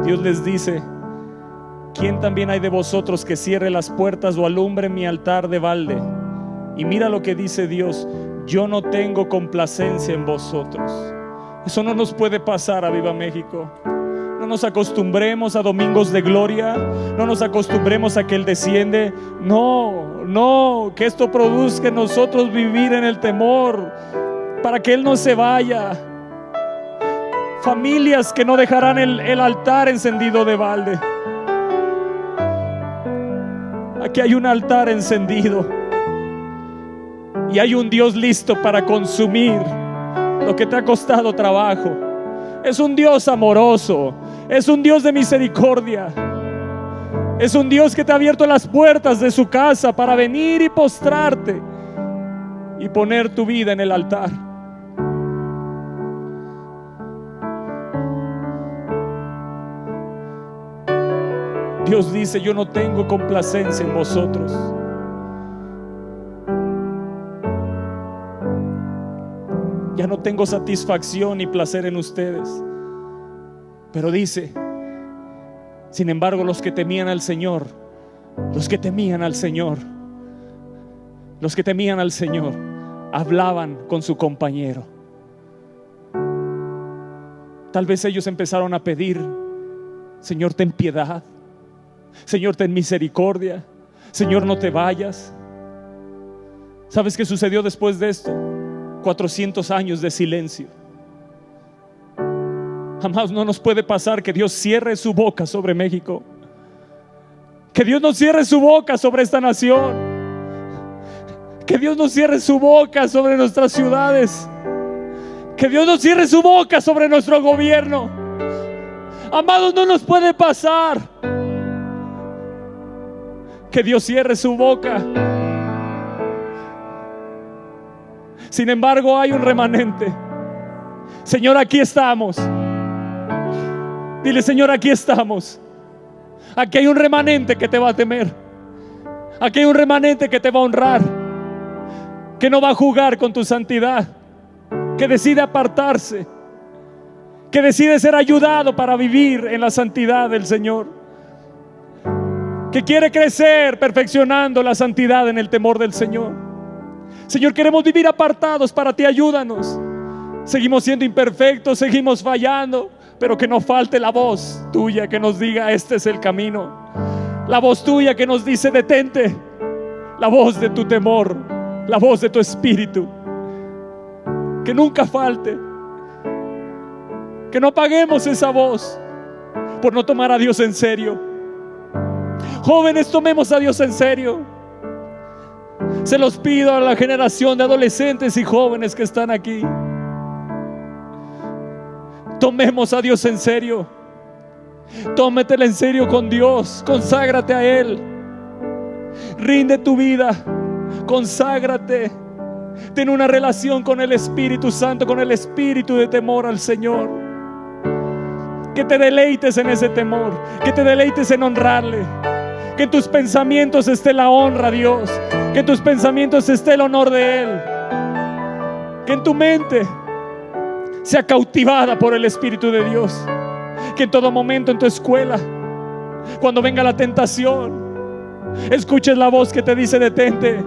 Dios les dice: ¿quién también hay de vosotros que cierre las puertas o alumbre mi altar de balde? Y mira lo que dice Dios: yo no tengo complacencia en vosotros. Eso no nos puede pasar a Viva México. No nos acostumbremos a domingos de gloria, no nos acostumbremos a que Él desciende. No, que esto produzca en nosotros vivir en el temor, para que Él no se vaya. Familias que no dejarán el altar encendido de balde. Aquí hay un altar encendido y hay un Dios listo para consumir lo que te ha costado trabajo. Es un Dios amoroso, es un Dios de misericordia, es un Dios que te ha abierto las puertas de su casa para venir y postrarte y poner tu vida en el altar. Dios dice: yo no tengo complacencia en vosotros. Ya no tengo satisfacción ni placer en ustedes. Pero dice: sin embargo, los que temían al Señor, los que temían al Señor, los que temían al Señor, hablaban con su compañero. Tal vez ellos empezaron a pedir: Señor, ten piedad. Señor, ten misericordia. Señor, no te vayas. ¿Sabes qué sucedió después de esto? 400 años de silencio. Jamás no nos puede pasar que Dios cierre su boca sobre México, que Dios no cierre su boca sobre esta nación, que Dios no cierre su boca sobre nuestras ciudades, que Dios no cierre su boca sobre nuestro gobierno. Amados, no nos puede pasar que Dios cierre su boca. Sin embargo, hay un remanente. Señor, aquí estamos. Dile: Señor, aquí estamos. Aquí hay un remanente que te va a temer. Aquí hay un remanente que te va a honrar, que no va a jugar con tu santidad, que decide apartarse, que decide ser ayudado para vivir en la santidad del Señor, que quiere crecer perfeccionando la santidad en el temor del Señor. Señor, queremos vivir apartados para ti, ayúdanos. Seguimos siendo imperfectos, seguimos fallando, pero que no falte la voz tuya que nos diga: este es el camino. La voz tuya que nos dice: detente. La voz de tu temor, la voz de tu espíritu. Que nunca falte. Que no apaguemos esa voz por no tomar a Dios en serio. Jóvenes, tomemos a Dios en serio. Se los pido a la generación de adolescentes y jóvenes que están aquí. Tomemos a Dios en serio. Tómetela en serio con Dios. Conságrate a Él. Rinde tu vida. Conságrate. Ten una relación con el Espíritu Santo, con el espíritu de temor al Señor. Que te deleites en ese temor, que te deleites en honrarle. Que en tus pensamientos esté la honra a Dios, que en tus pensamientos esté el honor de Él. Que en tu mente sea cautivada por el Espíritu de Dios. Que en todo momento en tu escuela, cuando venga la tentación, escuches la voz que te dice: detente,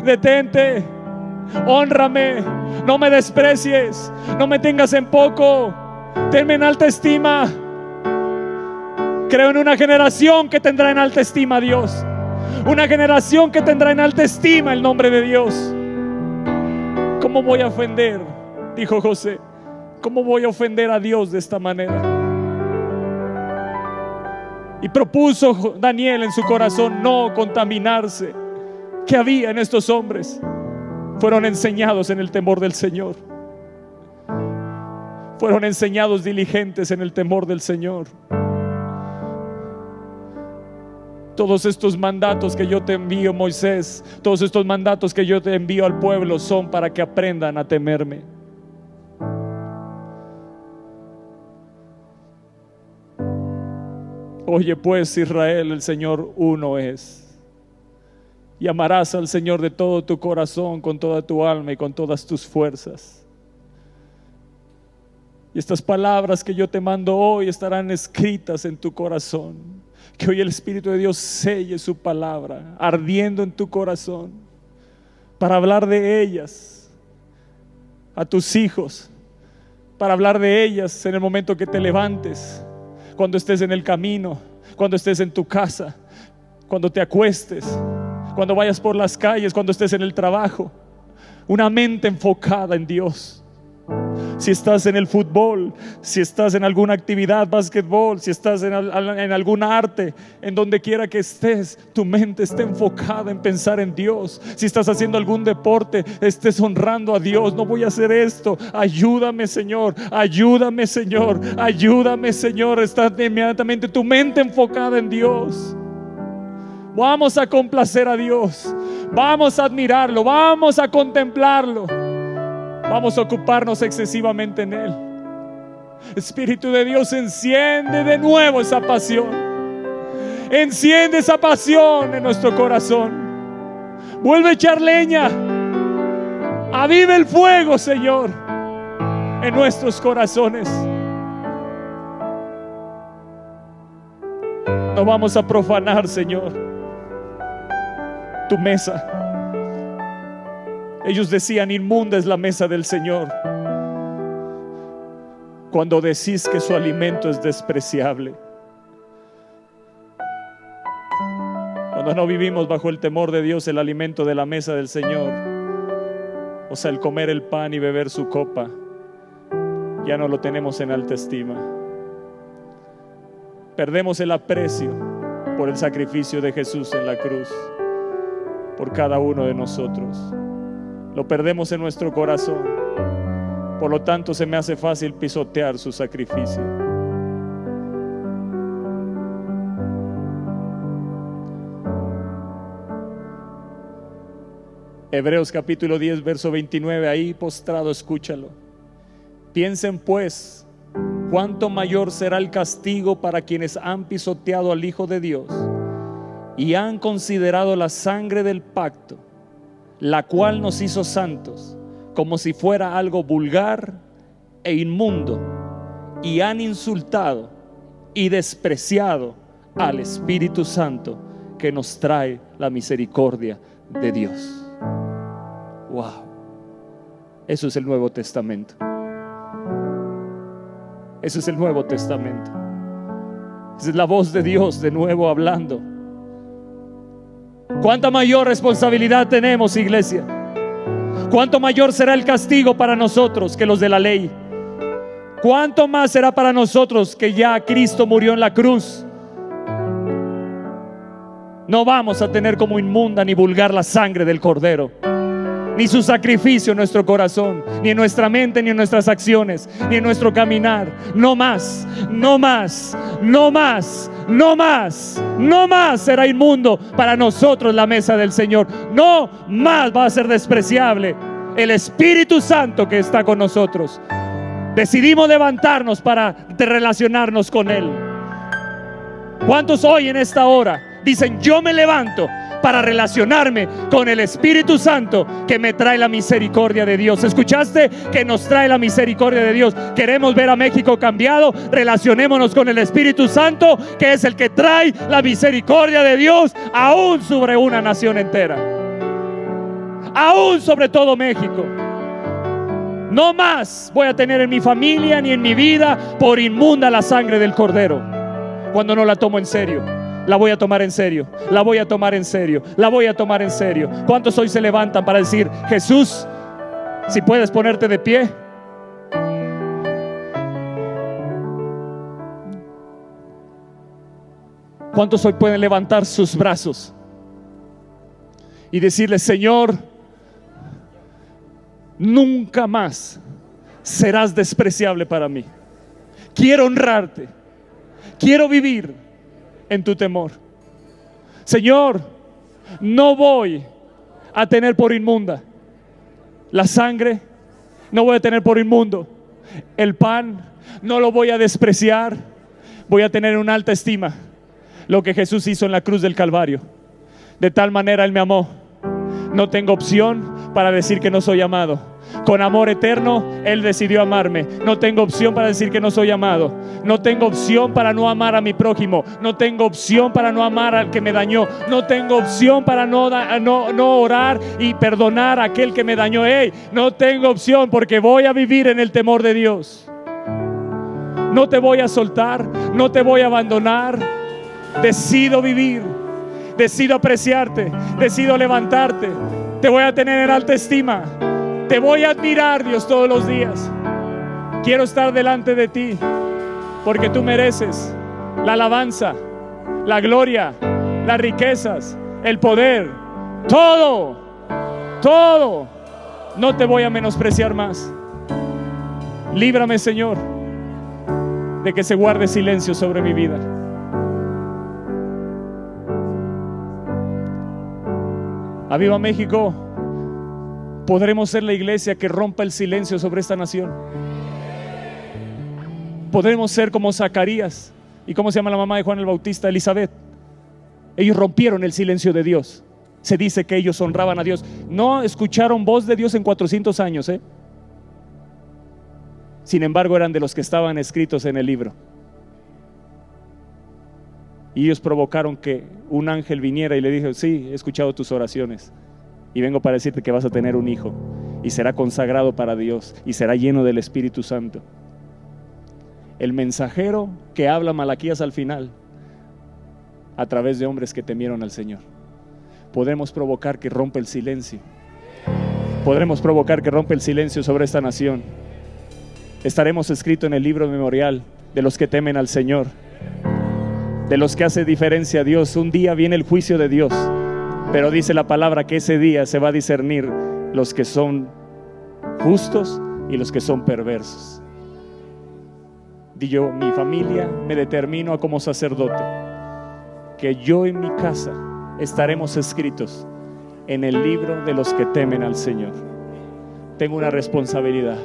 detente, hónrame, no me desprecies, no me tengas en poco, tenme en alta estima. Creo en una generación que tendrá en alta estima a Dios, una generación que tendrá en alta estima el nombre de Dios. ¿Cómo voy a ofender? Dijo José. ¿Cómo voy a ofender a Dios de esta manera? Y propuso Daniel en su corazón no contaminarse. ¿Qué había en estos hombres? Fueron enseñados en el temor del Señor. Fueron enseñados diligentes en el temor del Señor. Todos estos mandatos que yo te envío, Moisés, todos estos mandatos que yo te envío al pueblo son para que aprendan a temerme. Oye pues, Israel, el Señor uno es. Y amarás al Señor de todo tu corazón, con toda tu alma y con todas tus fuerzas. Y estas palabras que yo te mando hoy estarán escritas en tu corazón. Que hoy el Espíritu de Dios selle su palabra ardiendo en tu corazón, para hablar de ellas a tus hijos, para hablar de ellas en el momento que te levantes, cuando estés en el camino, cuando estés en tu casa, cuando te acuestes, cuando vayas por las calles, cuando estés en el trabajo. Una mente enfocada en Dios. Si estás en el fútbol, si estás en alguna actividad, básquetbol, si estás en algún arte, en donde quiera que estés, tu mente esté enfocada en pensar en Dios. Si estás haciendo algún deporte, estés honrando a Dios. No voy a hacer esto, ayúdame Señor, ayúdame Señor, ayúdame Señor. Está inmediatamente tu mente enfocada en Dios. Vamos a complacer a Dios, vamos a admirarlo, vamos a contemplarlo, vamos a ocuparnos excesivamente en Él. Espíritu de Dios, enciende de nuevo esa pasión. Enciende esa pasión en nuestro corazón. Vuelve a echar leña. Aviva el fuego, Señor, en nuestros corazones. No vamos a profanar, Señor, tu mesa. Ellos decían: inmunda es la mesa del Señor. Cuando decís que su alimento es despreciable, cuando no vivimos bajo el temor de Dios, el alimento de la mesa del Señor, o sea, el comer el pan y beber su copa, ya no lo tenemos en alta estima. Perdemos el aprecio por el sacrificio de Jesús en la cruz, por cada uno de nosotros. Lo perdemos en nuestro corazón. Por lo tanto, se me hace fácil pisotear su sacrificio. Hebreos capítulo 10, verso 29, ahí postrado, escúchalo. Piensen pues, cuánto mayor será el castigo para quienes han pisoteado al Hijo de Dios y han considerado la sangre del pacto, la cual nos hizo santos, como si fuera algo vulgar e inmundo, y han insultado y despreciado al Espíritu Santo que nos trae la misericordia de Dios. Wow, eso es el Nuevo Testamento. Eso es el Nuevo Testamento. Esa es la voz de Dios de nuevo hablando. ¿Cuánta mayor responsabilidad tenemos, iglesia? ¿Cuánto mayor será el castigo para nosotros que los de la ley? ¿Cuánto más será para nosotros que ya Cristo murió en la cruz? No vamos a tener como inmunda ni vulgar la sangre del Cordero, ni su sacrificio en nuestro corazón, ni en nuestra mente, ni en nuestras acciones, ni en nuestro caminar. No más, no más, no más, no más, no más será inmundo para nosotros la mesa del Señor. No más va a ser despreciable el Espíritu Santo que está con nosotros. Decidimos levantarnos para relacionarnos con Él. ¿Cuántos hoy en esta hora dicen: yo me levanto para relacionarme con el Espíritu Santo que me trae la misericordia de Dios? ¿Escuchaste? Que nos trae la misericordia de Dios. Queremos ver a México cambiado. Relacionémonos con el Espíritu Santo, que es el que trae la misericordia de Dios aún sobre una nación entera, aún sobre todo México. No más voy a tener en mi familia ni en mi vida por inmunda la sangre del Cordero. Cuando no la tomo en serio, la voy a tomar en serio, la voy a tomar en serio, la voy a tomar en serio. ¿Cuántos hoy se levantan para decir: Jesús, si puedes ponerte de pie? ¿Cuántos hoy pueden levantar sus brazos y decirle: Señor, nunca más serás despreciable para mí? Quiero honrarte, quiero vivir en tu temor. Señor, no voy a tener por inmunda la sangre, no voy a tener por inmundo el pan, no lo voy a despreciar. Voy a tener en una alta estima lo que Jesús hizo en la cruz del Calvario. De tal manera Él me amó. No tengo opción para decir que no soy amado. Con amor eterno Él decidió amarme. No tengo opción para decir que no soy amado. No tengo opción para no amar a mi prójimo. No tengo opción para no amar al que me dañó. No tengo opción para no orar y perdonar a aquel que me dañó. No tengo opción, porque voy a vivir en el temor de Dios. No te voy a soltar no te voy a abandonar. Decido vivir, decido apreciarte, decido levantarte. Te voy a tener en alta estima. Te voy a admirar, Dios, todos los días. Quiero estar delante de ti, porque tú mereces la alabanza, la gloria, las riquezas, el poder, todo, todo. No te voy a menospreciar más. Líbrame, Señor, de que se guarde silencio sobre mi vida. Aviva México, podremos ser la iglesia que rompa el silencio sobre esta nación. Podremos ser como Zacarías. ¿Y cómo se llama la mamá de Juan el Bautista? Elizabeth. Ellos rompieron el silencio de Dios. Se dice que ellos honraban a Dios. No escucharon voz de Dios en 400 años, Sin embargo, eran de los que estaban escritos en el libro. Y ellos provocaron que un ángel viniera y le dijo: sí, he escuchado tus oraciones y vengo para decirte que vas a tener un hijo y será consagrado para Dios y será lleno del Espíritu Santo. El mensajero que habla Malaquías al final, a través de hombres que temieron al Señor. Podremos provocar que rompa el silencio. Podremos provocar que rompa el silencio sobre esta nación. Estaremos escritos en el libro memorial de los que temen al Señor, de los que hace diferencia a Dios. Un día viene el juicio de Dios, pero dice la palabra que ese día se va a discernir los que son justos y los que son perversos. Di yo, mi familia, me determino a como sacerdote, que yo y mi casa estaremos escritos en el libro de los que temen al Señor. Tengo una responsabilidad: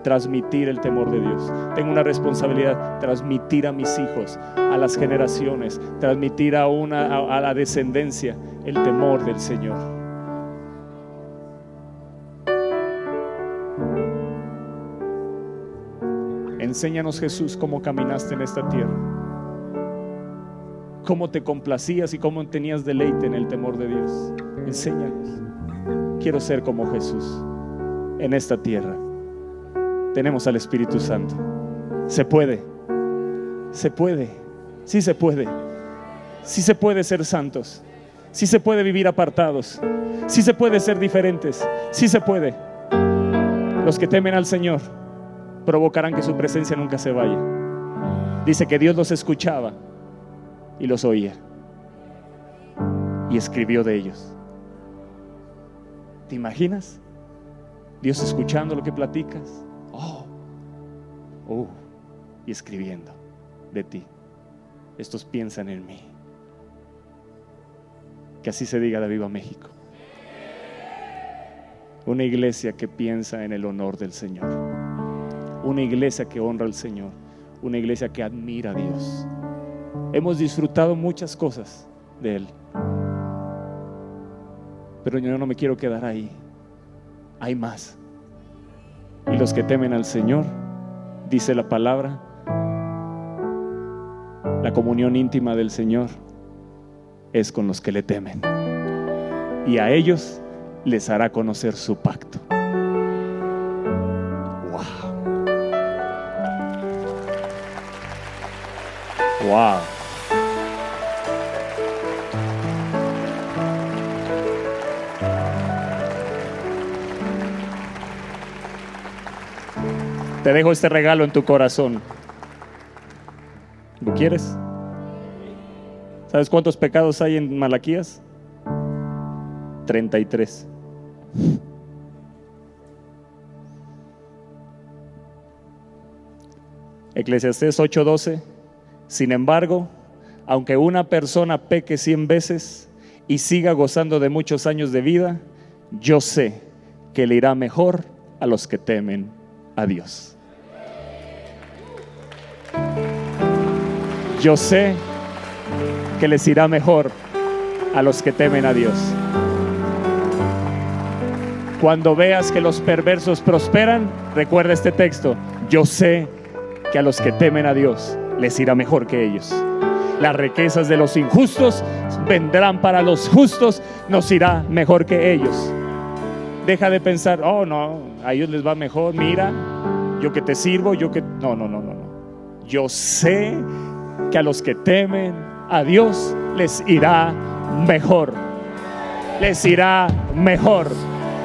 transmitir el temor de Dios. Tengo una responsabilidad: transmitir a mis hijos, a las generaciones, transmitir a la descendencia el temor del Señor. Enséñanos, Jesús, cómo caminaste en esta tierra, cómo te complacías y cómo tenías deleite en el temor de Dios. Enséñanos. Quiero ser como Jesús en esta tierra. Tenemos al Espíritu Santo. Se puede, se puede, sí se puede. Sí se puede ser santos, sí se puede vivir apartados, sí se puede ser diferentes, sí se puede. Los que temen al Señor provocarán que su presencia nunca se vaya. Dice que Dios los escuchaba y los oía y escribió de ellos. ¿Te imaginas? Dios escuchando lo que platicas, y escribiendo de ti: estos piensan en mí. Que así se diga de Aviva México. Una iglesia que piensa en el honor del Señor, una iglesia que honra al Señor, una iglesia que admira a Dios. Hemos disfrutado muchas cosas de Él, pero yo no me quiero quedar ahí. Hay más. Y los que temen al Señor, dice la palabra, la comunión íntima del Señor es con los que le temen, y a ellos les hará conocer su pacto. Wow. Te dejo este regalo en tu corazón. ¿Lo quieres? ¿Sabes cuántos pecados hay en Malaquías? 33. Eclesiastés 8:12. Sin embargo, aunque una persona peque 100 veces y siga gozando de muchos años de vida, yo sé que le irá mejor a los que temen a Dios. Yo sé que les irá mejor a los que temen a Dios. Cuando veas que los perversos prosperan, recuerda este texto: yo sé que a los que temen a Dios les irá mejor que ellos. Las riquezas de los injustos vendrán para los justos, nos irá mejor que ellos. Deja de pensar: oh no, a ellos les va mejor, mira, yo que te sirvo, yo que... No. Yo sé que a los que temen a Dios les irá mejor. Les irá mejor.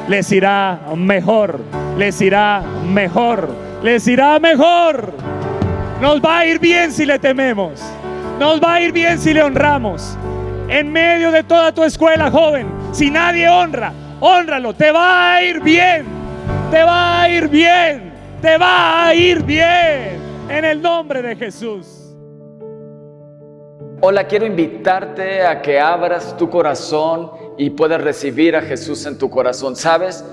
Les irá mejor. Les irá mejor. Les irá mejor. Nos va a ir bien si le tememos. Nos va a ir bien si le honramos. En medio de toda tu escuela, joven, si nadie honra, hónralo. Te va a ir bien. Te va a ir bien. Te va a ir bien. En el nombre de Jesús. Hola, quiero invitarte a que abras tu corazón y puedas recibir a Jesús en tu corazón. ¿Sabes?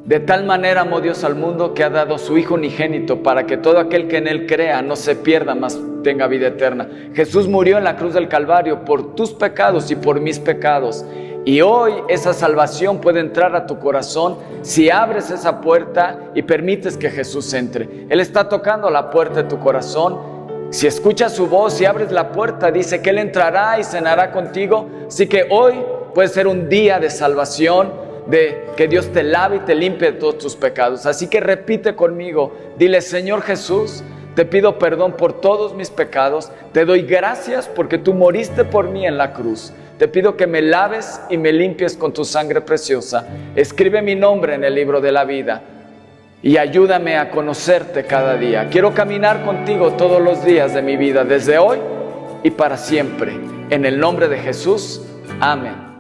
De tal manera amó Dios al mundo que ha dado su Hijo unigénito para que todo aquel que en Él crea no se pierda, mas tenga vida eterna. Jesús murió en la cruz del Calvario por tus pecados y por mis pecados. Y hoy esa salvación puede entrar a tu corazón si abres esa puerta y permites que Jesús entre. Él está tocando la puerta de tu corazón. Si escuchas su voz y abres la puerta, dice que Él entrará y cenará contigo. Así que hoy puede ser un día de salvación, de que Dios te lave y te limpie de todos tus pecados. Así que repite conmigo, dile: Señor Jesús, te pido perdón por todos mis pecados. Te doy gracias porque tú moriste por mí en la cruz. Te pido que me laves y me limpies con tu sangre preciosa. Escribe mi nombre en el libro de la vida y ayúdame a conocerte cada día. Quiero caminar contigo todos los días de mi vida, desde hoy y para siempre. En el nombre de Jesús, amén.